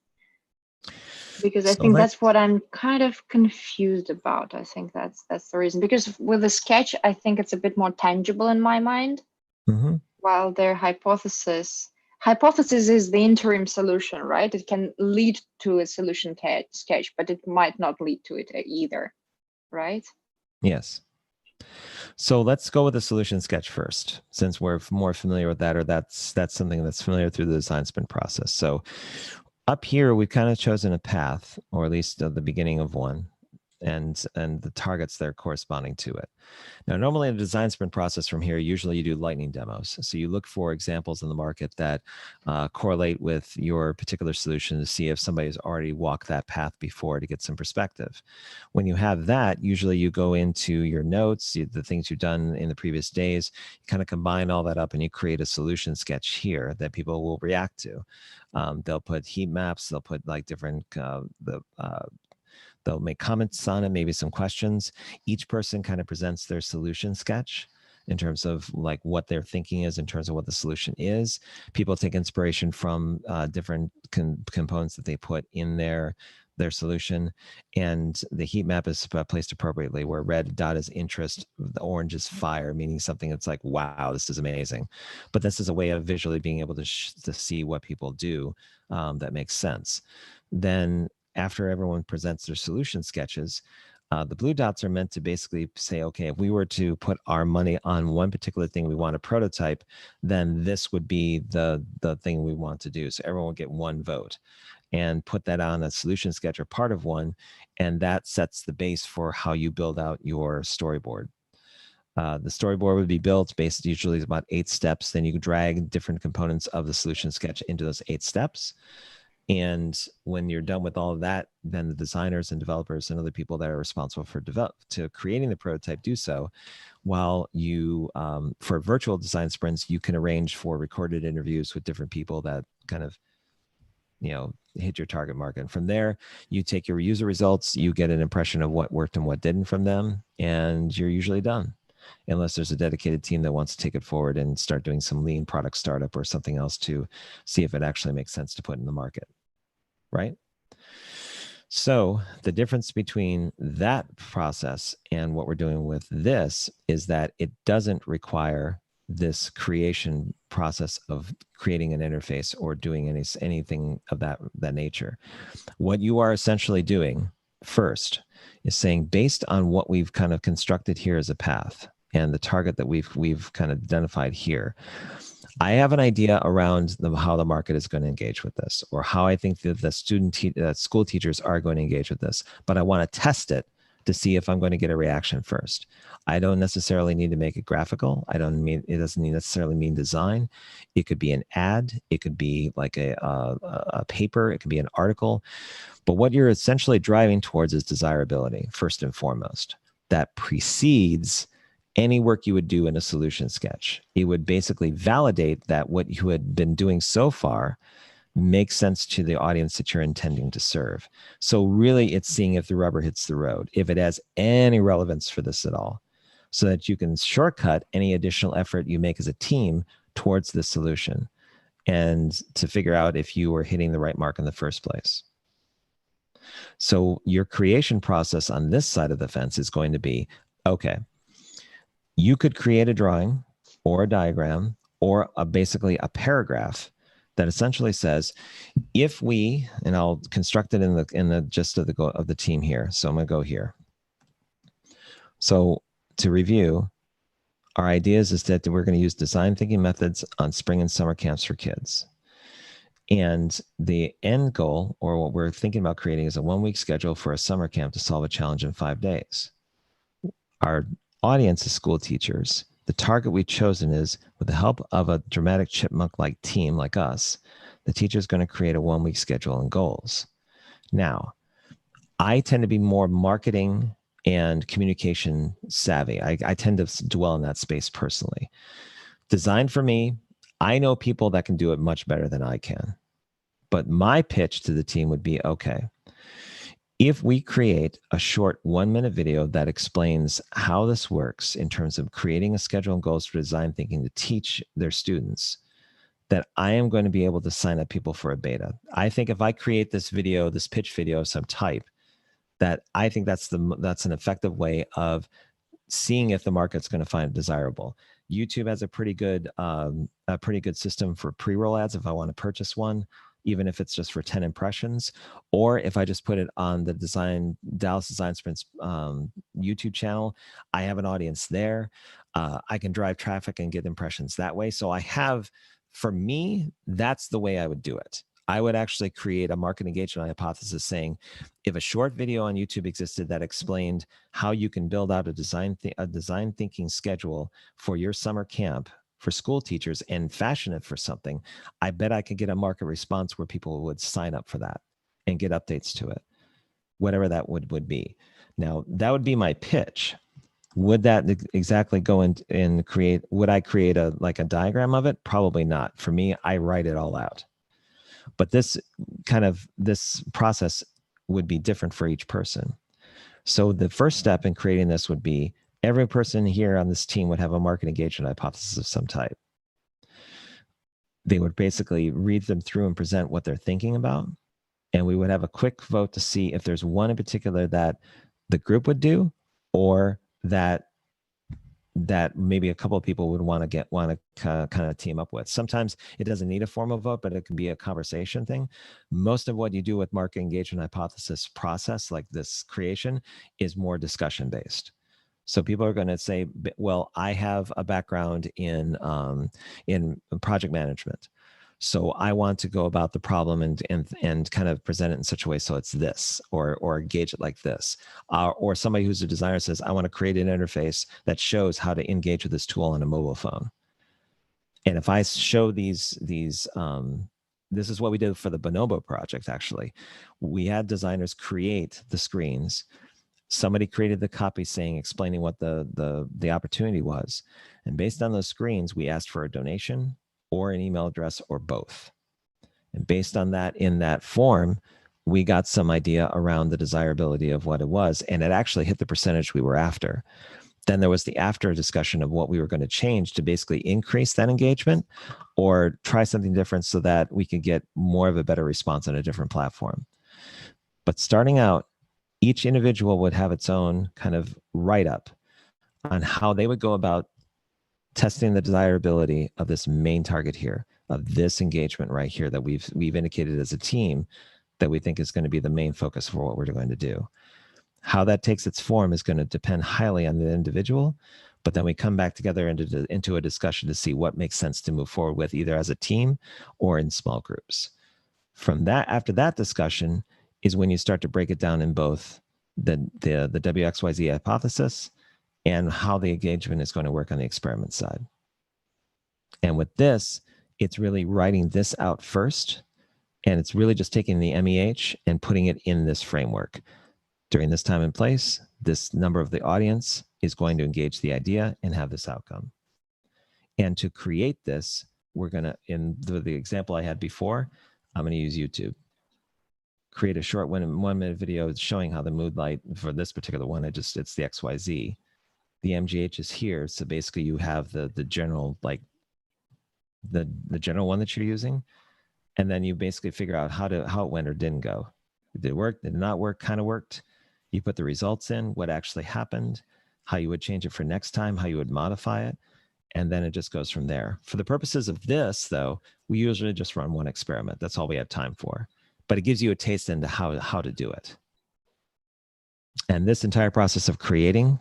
Because I think that's what I'm kind of confused about. I think that's the reason. Because with the sketch, I think it's a bit more tangible in my mind, while their hypothesis is the interim solution, right? It can lead to a solution sketch, but it might not lead to it either, right? Yes. So let's go with the solution sketch first, since we're more familiar with that, or that's something that's familiar through the design sprint process. So up here, we've kind of chosen a path, or at least the beginning of one, and the targets that are corresponding to it. Now, normally in the design sprint process from here, usually you do lightning demos. So you look for examples in the market that correlate with your particular solution to see if somebody's already walked that path before to get some perspective. When you have that, usually you go into your notes, the things you've done in the previous days, you kind of combine all that up and you create a solution sketch here that people will react to. They'll put heat maps, they'll put like different, they'll make comments on it, maybe some questions. Each person kind of presents their solution sketch in terms of like what their thinking is in terms of what the solution is. People take inspiration from different components that they put in their their solution, and the heat map is placed appropriately, where red dot is interest, the orange is fire, meaning something that's like, wow, this is amazing. But this is a way of visually being able to see what people do that makes sense. Then after everyone presents their solution sketches, the blue dots are meant to basically say, okay, if we were to put our money on one particular thing we want to prototype, then this would be the thing we want to do. So everyone will get one vote, and put that on a solution sketch or part of one, and that sets the base for how you build out your storyboard. The storyboard would be built based usually about 8 steps. Then you drag different components of the solution sketch into those 8 steps. And when you're done with all of that, then the designers and developers and other people that are responsible for creating the prototype do so. While you, for virtual design sprints, you can arrange for recorded interviews with different people that kind of, hit your target market. And from there, you take your user results, you get an impression of what worked and what didn't from them, and you're usually done. Unless there's a dedicated team that wants to take it forward and start doing some lean product startup or something else to see if it actually makes sense to put in the market, right? So the difference between that process and what we're doing with this is that it doesn't require this creation process of creating an interface or doing anything of that nature. What you are essentially doing first is saying, based on what we've kind of constructed here as a path and the target that we've kind of identified here, I have an idea around how the market is going to engage with this, or how I think that the school teachers are going to engage with this, but I want to test it to see if I'm going to get a reaction first. I don't necessarily need to make it graphical. It doesn't necessarily mean design. It could be an ad. It could be like a paper. It could be an article. But what you're essentially driving towards is desirability, first and foremost. That precedes any work you would do in a solution sketch. It would basically validate that what you had been doing so far makes sense to the audience that you're intending to serve. So really, it's seeing if the rubber hits the road, if it has any relevance for this at all, so that you can shortcut any additional effort you make as a team towards the solution, and to figure out if you were hitting the right mark in the first place. So your creation process on this side of the fence is going to be, okay, you could create a drawing or a diagram or basically a paragraph that essentially says, if we, and I'll construct it in the gist of the team here. So I'm going to go here. So to review, our ideas is that we're going to use design thinking methods on spring and summer camps for kids. And the end goal, or what we're thinking about creating, is a 1-week schedule for a summer camp to solve a challenge in 5 days. Our audience is school teachers. The target we've chosen is, with the help of a dramatic chipmunk-like team like us, the teacher is going to create a 1-week schedule and goals. Now, I tend to be more marketing and communication savvy. I tend to dwell in that space personally. Design for me, I know people that can do it much better than I can. But my pitch to the team would be, okay, if we create a short 1-minute video that explains how this works in terms of creating a schedule and goals for design thinking to teach their students, that I am going to be able to sign up people for a beta. I think if I create this video, this pitch video of some type, that I think that's an effective way of seeing if the market's going to find it desirable. YouTube has a pretty good system for pre-roll ads if I want to purchase one, even if it's just for 10 impressions, or if I just put it on the Dallas Design Sprints YouTube channel, I have an audience there. I can drive traffic and get impressions that way. So for me, that's the way I would do it. I would actually create a market engagement hypothesis saying, if a short video on YouTube existed that explained how you can build out a design thinking schedule for your summer camp for school teachers and fashion it for something, I bet I could get a market response where people would sign up for that and get updates to it, whatever that would be. Now, that would be my pitch. Would that exactly go in and create, would I create a diagram of it? Probably not. For me, I write it all out. But this process would be different for each person. So the first step in creating this would be, every person here on this team would have a market engagement hypothesis of some type. They would basically read them through and present what they're thinking about. And we would have a quick vote to see if there's one in particular that the group would do, or that maybe a couple of people would want to kind of team up with. Sometimes it doesn't need a formal vote, but it can be a conversation thing. Most of what you do with market engagement hypothesis process, like this creation, is more discussion based. So people are going to say, well, I have a background in project management, so I want to go about the problem and kind of present it in such a way so it's this, or engage it like this. Or somebody who's a designer says, I want to create an interface that shows how to engage with this tool on a mobile phone. And if I show these this is what we did for the Bonobo project, actually. We had designers create the screens. Somebody created the copy explaining what the opportunity was. And based on those screens, we asked for a donation or an email address or both. And based on that, in that form, we got some idea around the desirability of what it was. And it actually hit the percentage we were after. Then there was the after discussion of what we were going to change to basically increase that engagement or try something different so that we could get more of a better response on a different platform. But starting out, each individual would have its own kind of write-up on how they would go about testing the desirability of this main target here, of this engagement right here that we've indicated as a team that we think is going to be the main focus for what we're going to do. How that takes its form is going to depend highly on the individual, but then we come back together into a discussion to see what makes sense to move forward with, either as a team or in small groups. From that, after that discussion is when you start to break it down in both the WXYZ hypothesis and how the engagement is going to work on the experiment side. And with this, it's really writing this out first, and it's really just taking the MEH and putting it in this framework. During this time and place, this number of the audience is going to engage the idea and have this outcome. And to create this, we're going to, in the example I had before, I'm going to use YouTube. Create a short 1 minute video showing how the mood light for this particular one, it's the XYZ. The MGH is here. So basically you have the general, like the general one that you're using. And then you basically figure out how it went or didn't go. Did it work? Did it not work? Kind of worked. You put the results in, what actually happened, how you would change it for next time, how you would modify it. And then it just goes from there. For the purposes of this, though, we usually just run one experiment. That's all we have time for. But it gives you a taste into how to do it. And this entire process of creating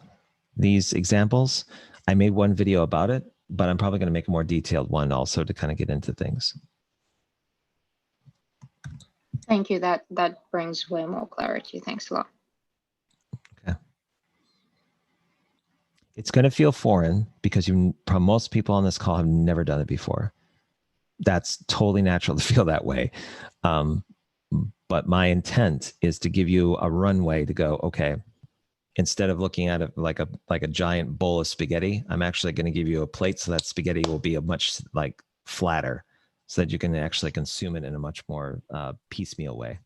these examples, I made one video about it, but I'm probably going to make a more detailed one also to kind of get into things. Thank you. That brings way more clarity. Thanks a lot. Okay. It's going to feel foreign because most people on this call have never done it before. That's totally natural to feel that way. But my intent is to give you a runway to go, okay, instead of looking at it like a giant bowl of spaghetti, I'm actually going to give you a plate so that spaghetti will be a much flatter, so that you can actually consume it in a much more piecemeal way.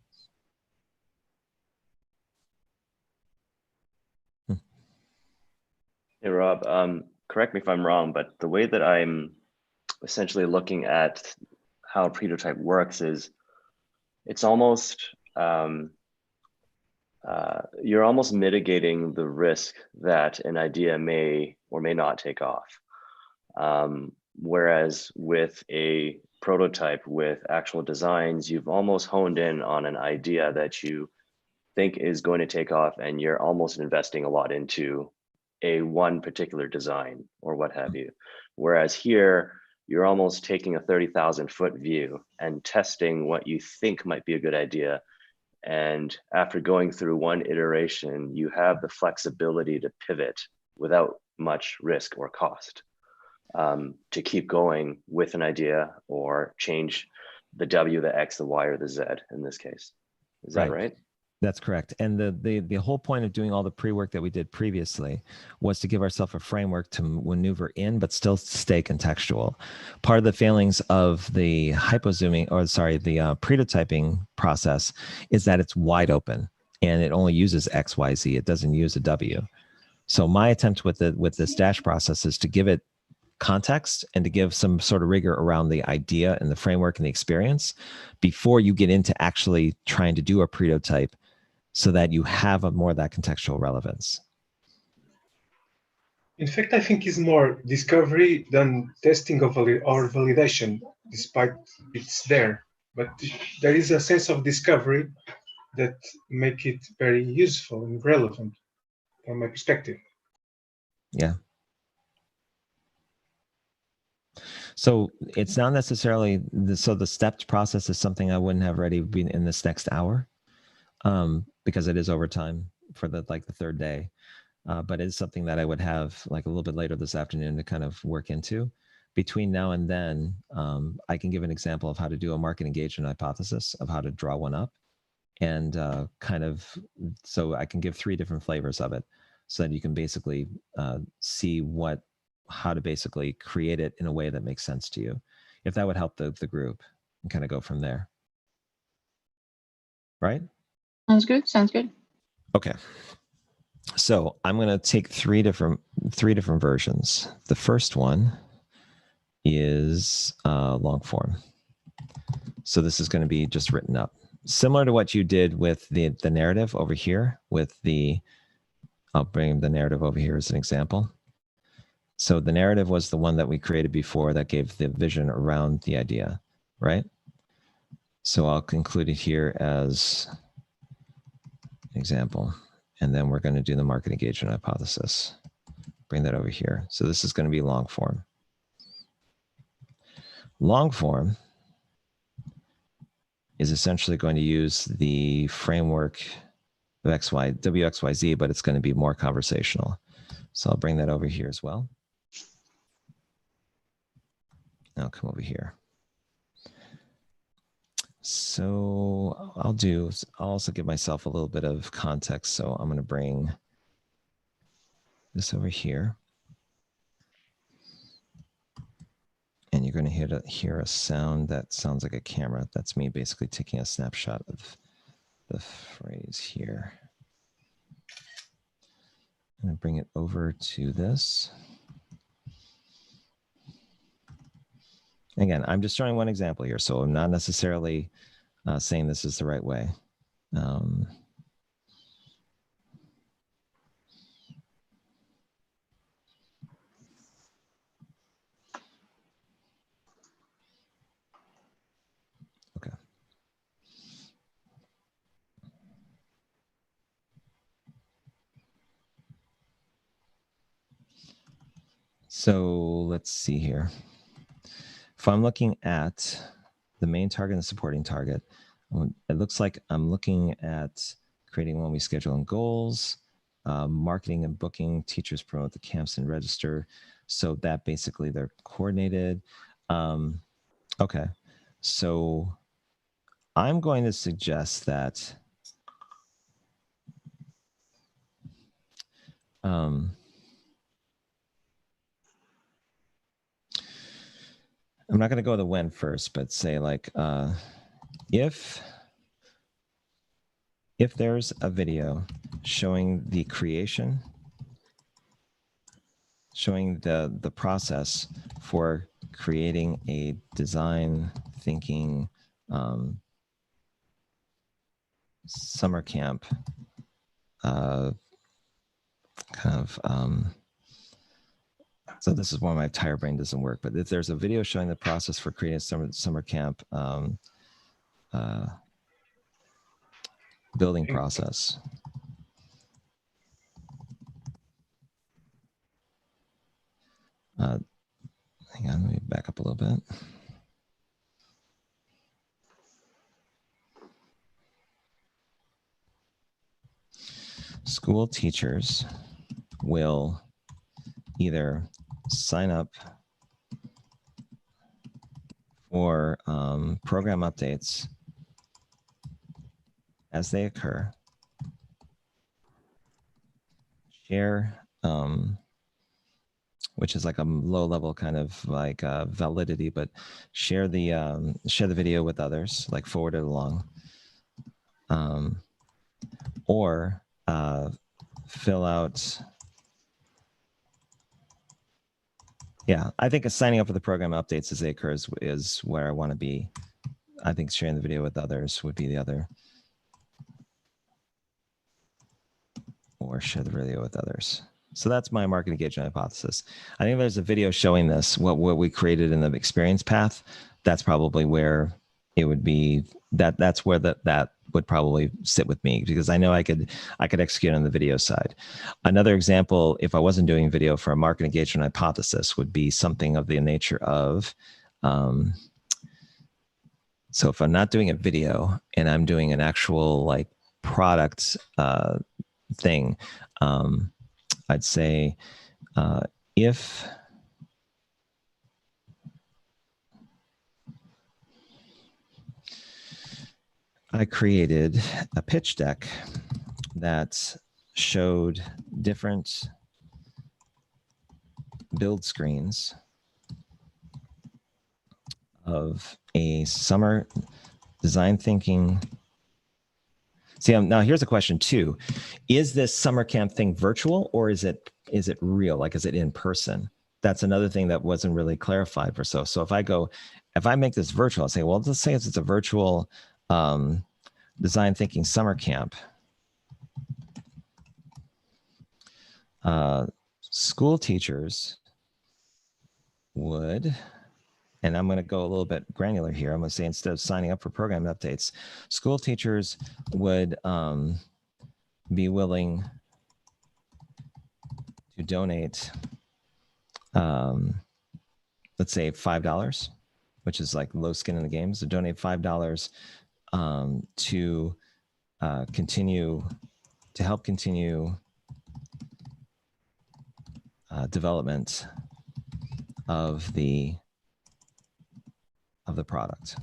Hey, Rob, correct me if I'm wrong, but the way that I'm essentially looking at how Pretotype works is it's almost, you're almost mitigating the risk that an idea may or may not take off. Whereas with a prototype with actual designs, you've almost honed in on an idea that you think is going to take off, and you're almost investing a lot into one particular design or what have you. Whereas here, you're almost taking a 30,000 foot view and testing what you think might be a good idea. And after going through one iteration, you have the flexibility to pivot without much risk or cost, to keep going with an idea or change the W, the X, the Y, or the Z in this case. Is that right? That's correct. And the whole point of doing all the pre-work that we did previously was to give ourselves a framework to maneuver in, but still stay contextual. Part of the failings of the the pretotyping process is that it's wide open and it only uses X, Y, Z. It doesn't use a W. So my attempt with this dash process is to give it context and to give some sort of rigor around the idea and the framework and the experience before you get into actually trying to do a pretotype, so that you have a more of that contextual relevance. In fact, I think it's more discovery than testing or validation, despite it's there. But there is a sense of discovery that make it very useful and relevant from my perspective. Yeah. So it's not necessarily, so the stepped process is something I wouldn't have ready been in this next hour, because it is overtime for the third day. But it's something that I would have like a little bit later this afternoon to kind of work into. Between now and then, I can give an example of how to do a market engagement hypothesis, of how to draw one up, and kind of, so I can give 3 different flavors of it, so that you can basically see how to basically create it in a way that makes sense to you. If that would help the group, and kind of go from there. Right? Sounds good. Sounds good. Okay. So I'm going to take three different versions. The first one is long form. So this is going to be just written up, similar to what you did with the narrative over here. I'll bring the narrative over here as an example. So the narrative was the one that we created before that gave the vision around the idea, right? So I'll include it here as an example. And then we're going to do the market engagement hypothesis. Bring that over here. So this is going to be long form. Long form is essentially going to use the framework of WXYZ, but it's going to be more conversational. So I'll bring that over here as well. Now come over here. So I'll also give myself a little bit of context. So I'm going to bring this over here. And you're going to hear a sound that sounds like a camera. That's me basically taking a snapshot of the phrase here. I'm going to bring it over to this. Again, I'm just showing one example here, so I'm not necessarily saying this is the right way. Okay. So let's see here. If I'm looking at the main target and the supporting target, it looks like I'm looking at creating when we schedule and goals, marketing and booking, teachers promote the camps and register. So that basically they're coordinated. Okay, so I'm going to suggest that I'm not going to go the when first, but say like if there's a video showing the creation, showing the process for creating a design thinking summer camp so this is why my tire brain doesn't work, but if there's a video showing the process for creating a summer camp building process. Hang on, let me back up a little bit. School teachers will either sign up for program updates as they occur, share, which is like a low level kind of like validity, but share the video with others, like forward it along, or fill out Yeah, I think signing up for the program updates as they occur is where I want to be. I think sharing the video with others would be the other. Or share the video with others. So that's my market engagement hypothesis. I think there's a video showing this, what we created in the experience path. That's probably where it would be, that's where that would probably sit with me, because I know I could execute on the video side. Another example, if I wasn't doing video for a market engagement hypothesis, would be something of the nature of, so if I'm not doing a video and I'm doing an actual like product thing, I'd say if I created a pitch deck that showed different build screens of a summer design thinking. See, now here's a question too. Is this summer camp thing virtual, or is it real? Like, is it in person? That's another thing that wasn't really clarified for so if I make this virtual, I'll say, well, let's say it's a virtual design thinking summer camp. School teachers would, and I'm going to go a little bit granular here. I'm going to say, instead of signing up for program updates, school teachers would be willing to donate, let's say $5, which is like low skin in the game. So donate $5 to help continue development of the product.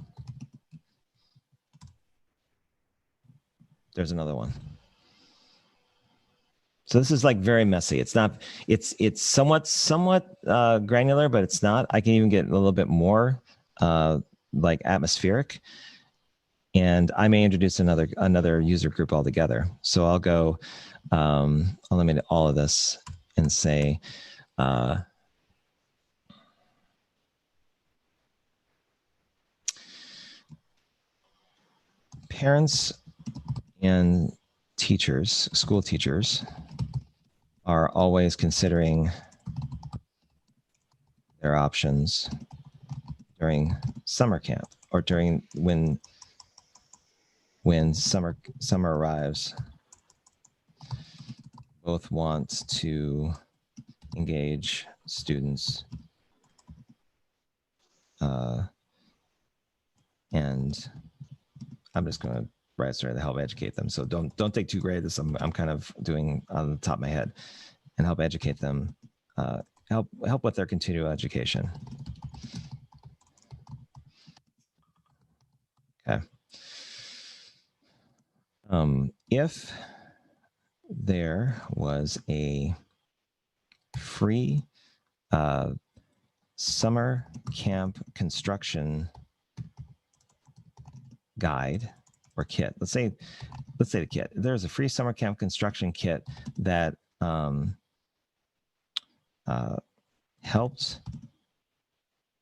There's another one. So this is like very messy. It's not, it's somewhat granular, but it's not. I can even get a little bit more like atmospheric. And I may introduce another user group altogether. So I'll go, I'll eliminate all of this and say, parents and teachers, school teachers, are always considering their options during summer camp, or during when summer arrives. Both want to engage students and I'm just going to write a story to help educate them. So don't take too great of this. I'm kind of doing on the top of my head, and help educate them, help with their continual education. Okay. If there was a free summer camp construction guide or kit, let's say the kit, there's a free summer camp construction kit that helped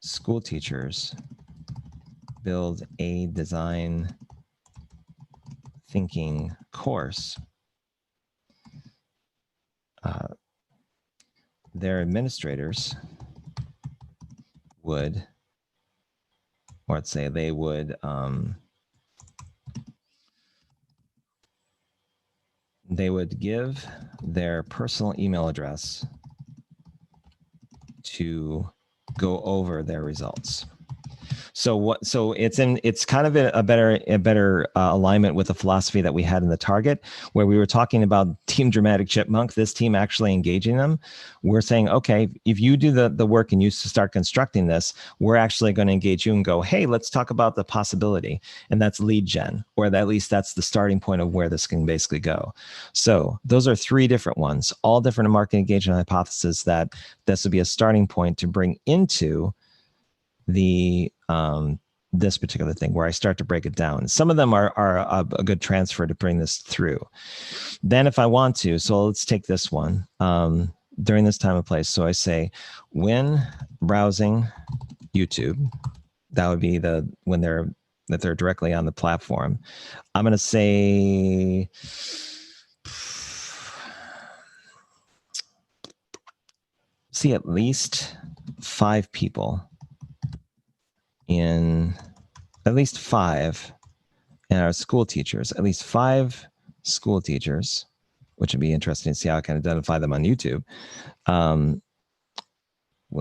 school teachers build a design thinking course. Their administrators would, or let's say they would, give their personal email address to go over their results. So it's kind of a better alignment with the philosophy that we had in the target, where we were talking about Team Dramatic Chipmunk, this team actually engaging them. We're saying, okay, if you do the work and you start constructing this, we're actually going to engage you and go, hey, let's talk about the possibility. And that's lead gen, or at least that's the starting point of where this can basically go. So those are 3 different ones, all different market engagement hypotheses that this would be a starting point to bring into the this particular thing, where I start to break it down. Some of them are a good transfer to bring this through. Then if I want to, so let's take this one. during this time and place. So I say, when browsing YouTube, that would be when they're directly on the platform. I'm going to say, see at least 5 people at least 5 and our school teachers, at least 5 school teachers, which would be interesting to see how I can identify them on YouTube. Well,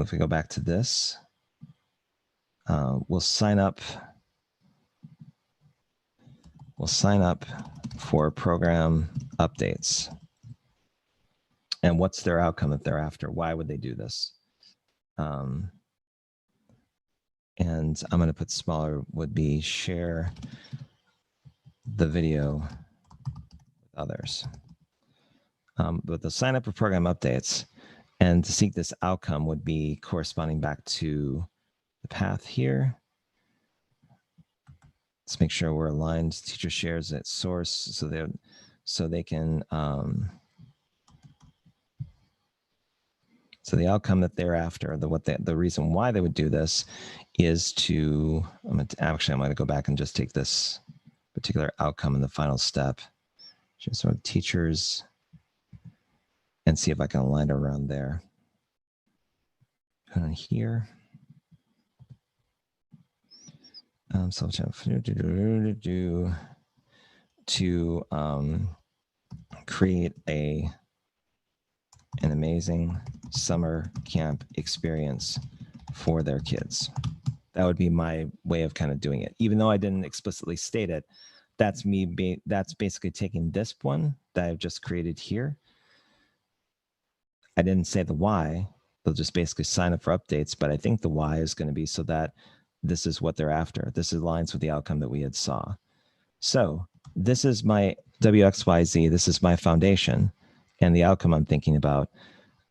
if we go back to this, we'll sign up for program updates. And what's their outcome that they're after? Why would they do this? And I'm going to put smaller would be share the video with others. But the sign up for program updates and to seek this outcome would be corresponding back to the path here. Let's make sure we're aligned. Teacher shares at source so they can so the outcome that they're after, the reason why they would do this is to, I'm going to go back and just take this particular outcome in the final step, just sort of teachers, and see if I can align it around there. And here. So to create an amazing summer camp experience for their kids. That would be my way of kind of doing it. Even though I didn't explicitly state it, that's that's basically taking this one that I've just created here. I didn't say the why. They'll just basically sign up for updates, but I think the why is going to be so that this is what they're after. This aligns with the outcome that we had saw. So this is my WXYZ. This is my foundation and the outcome I'm thinking about.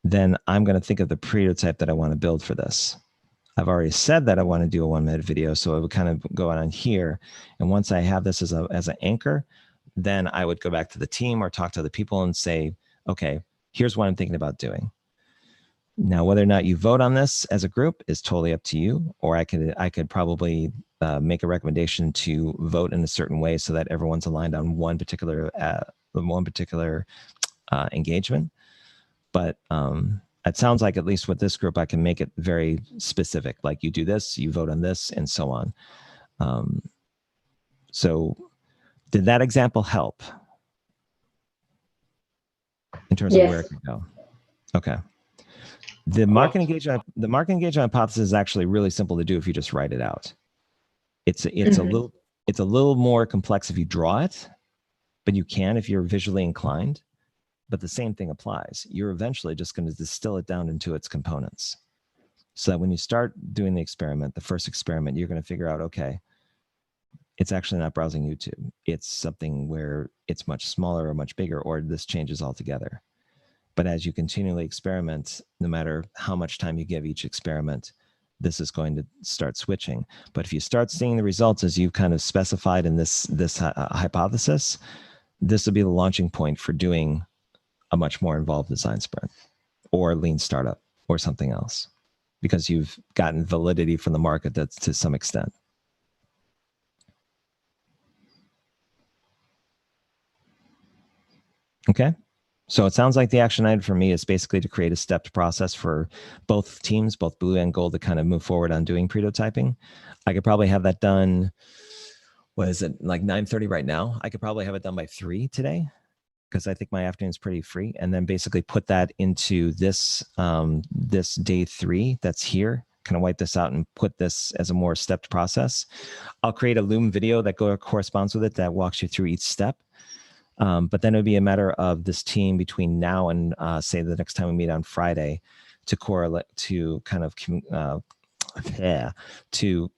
Then I'm going to think of the prototype that I want to build for this. I've already said that I want to do a 1-minute video, so it would kind of go on here. And once I have this as an anchor, then I would go back to the team or talk to the people and say, okay, here's what I'm thinking about doing. Now, whether or not you vote on this as a group is totally up to you, or I could probably make a recommendation to vote in a certain way so that everyone's aligned on one particular engagement. But it sounds like, at least with this group, I can make it very specific. Like, you do this, you vote on this, and so on. So did that example help in terms of where it could go? Okay. The market engagement hypothesis is actually really simple to do if you just write it out. It's a little more complex if you draw it, but you can if you're visually inclined. But the same thing applies. You're eventually just going to distill it down into its components, so that when you start doing the experiment, the first experiment, you're going to figure out, okay, it's actually not browsing YouTube. It's something where it's much smaller or much bigger, or this changes altogether. But as you continually experiment, no matter how much time you give each experiment, this is going to start switching. But if you start seeing the results as you've kind of specified in this hypothesis, this will be the launching point for doing a much more involved design sprint or lean startup or something else, because you've gotten validity from the market that's to some extent. Okay. So it sounds like the action item for me is basically to create a stepped process for both teams, both blue and gold, to kind of move forward on doing pretotyping. I could probably have that done, what is it, like 9:30 right now? I could probably have it done by 3 today, because I think my afternoon's pretty free, and then basically put that into this, this day 3 that's here, kind of wipe this out and put this as a more stepped process. I'll create a Loom video that corresponds with it that walks you through each step. But then it would be a matter of this team between now and say the next time we meet on Friday to correlate, to kind of to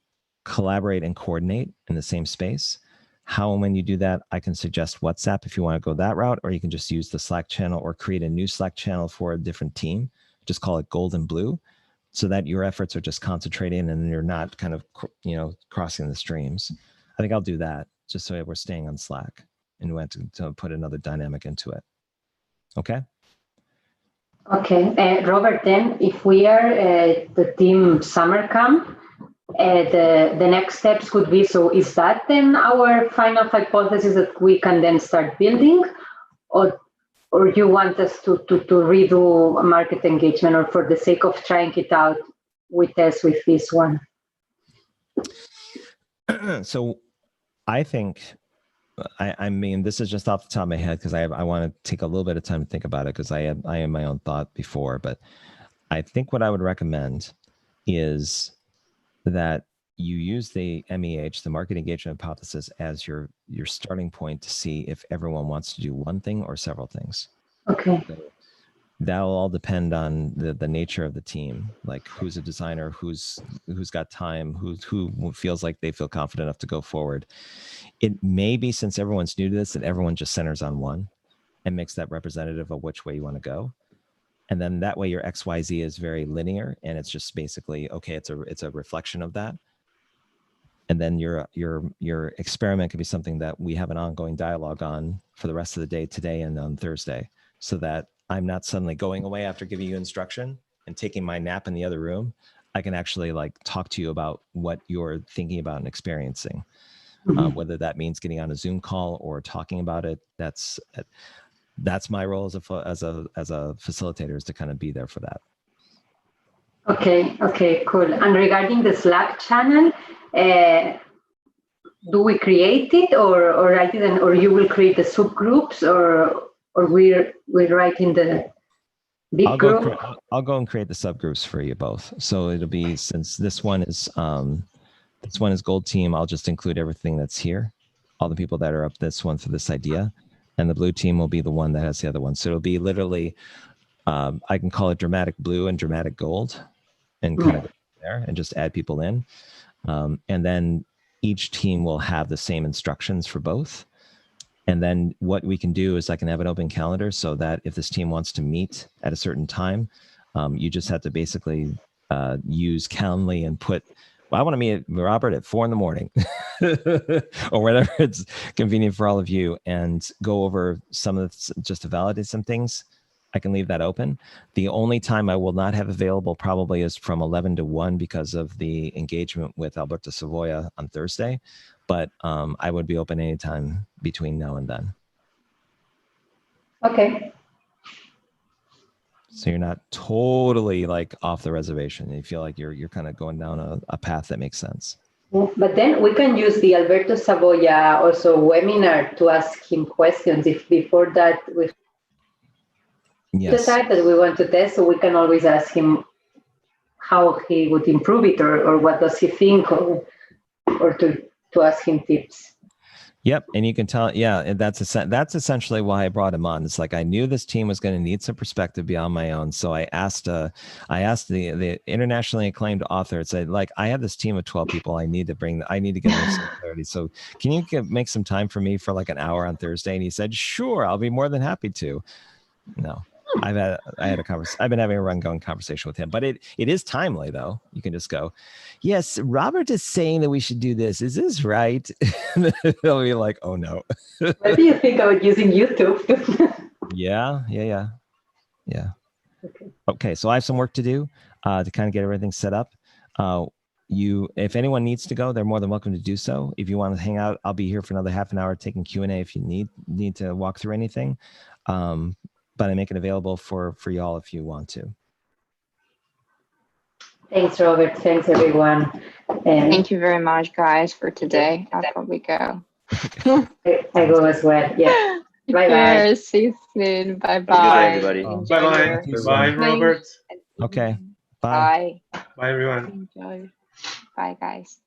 collaborate and coordinate in the same space. How and when you do that, I can suggest WhatsApp if you want to go that route, or you can just use the Slack channel or create a new Slack channel for a different team. Just call it gold and blue, so that your efforts are just concentrating and you're not kind of, crossing the streams. I think I'll do that just so we're staying on Slack. And we have to put another dynamic into it. Okay. Okay, Robert, then if we are the team summer camp, the next steps could be, so is that then our final hypothesis that we can then start building, or you want us to redo market engagement, or for the sake of trying it out, we test with this one? So I think, I mean, this is just off the top of my head because I want to take a little bit of time to think about it because I had my own thought before, but I think what I would recommend is that you use the MEH, the market engagement hypothesis, as your starting point to see if everyone wants to do one thing or several things. Okay. So that'll all depend on the nature of the team, like who's a designer, who's got time, who feels like they feel confident enough to go forward. It may be, since everyone's new to this, that everyone just centers on one and makes that representative of which way you want to go. And then that way your XYZ is very linear, and it's just basically, okay, it's a reflection of that. And then your experiment could be something that we have an ongoing dialogue on for the rest of the day, today and on Thursday, so that I'm not suddenly going away after giving you instruction and taking my nap in the other room. I can actually like talk to you about what you're thinking about and experiencing, whether that means getting on a Zoom call or talking about it. That's my role as a facilitator, is to kind of be there for that. Okay, cool. And regarding the Slack channel, do we create it, or I didn't, or you will create the subgroups, or we're writing the big group? I'll go and create the subgroups for you both. So it'll be, since this one is Gold Team, I'll just include everything that's here, all the people that are up this one for this idea, and the Blue Team will be the one that has the other one. So it'll be literally, I can call it Dramatic Blue and Dramatic Gold, and kind of go there and just add people in. And then each team will have the same instructions for both. And then what we can do is I can have an open calendar, so that if this team wants to meet at a certain time, you just have to basically use Calendly and put, well, I want to meet Robert at 4 a.m, or whatever it's convenient for all of you, and go over some of the, just to validate some things. I can leave that open. The only time I will not have available probably is from 11 to 1 because of the engagement with Alberto Savoia on Thursday. But I would be open anytime between now and then. Okay. So you're not totally like off the reservation. You feel like you're kind of going down a path that makes sense. But then we can use the Alberto Savoia also webinar to ask him questions if before that we decide that we want to test, so we can always ask him how he would improve it, or what does he think, or to ask him tips. Yep, and you can tell, yeah, and that's essentially why I brought him on. It's like I knew this team was going to need some perspective beyond my own, so I asked the internationally acclaimed author. It said, like, I have this team of 12 people. I need to get some clarity. So can you make some time for me for like an hour on Thursday? And he said, sure, I'll be more than happy to. No. I've been having a run-going conversation with him, but it is timely though. You can just go, yes, Robert is saying that we should do this. Is this right? They'll be like, oh no. What do you think about using YouTube? Yeah. Okay, so I have some work to do to kind of get everything set up. If anyone needs to go, they're more than welcome to do so. If you want to hang out, I'll be here for another half an hour taking Q&A if you need to walk through anything. But I make it available for y'all if you want to. Thanks, Robert. Thanks, everyone. Thank you very much, guys, for today. I'll probably go. I go as well. Yeah. Bye-bye. See you soon. Bye-bye. Good day, everybody. Bye-bye. Bye, Robert. Okay. Bye. Bye, everyone. Enjoy. Bye, guys.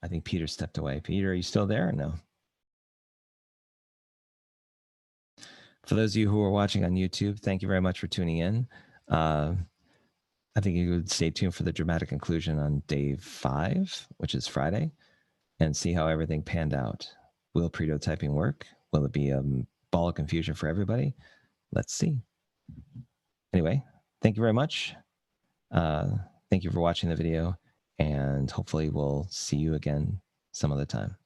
I think Peter stepped away. Peter, are you still there or no? For those of you who are watching on YouTube, thank you very much for tuning in. I think you would stay tuned for the dramatic conclusion on day 5, which is Friday, and see how everything panned out. Will pretotyping work? Will it be a ball of confusion for everybody? Let's see. Anyway, thank thank you very much. Thank you for watching the video, and hopefully we'll see you again some other time.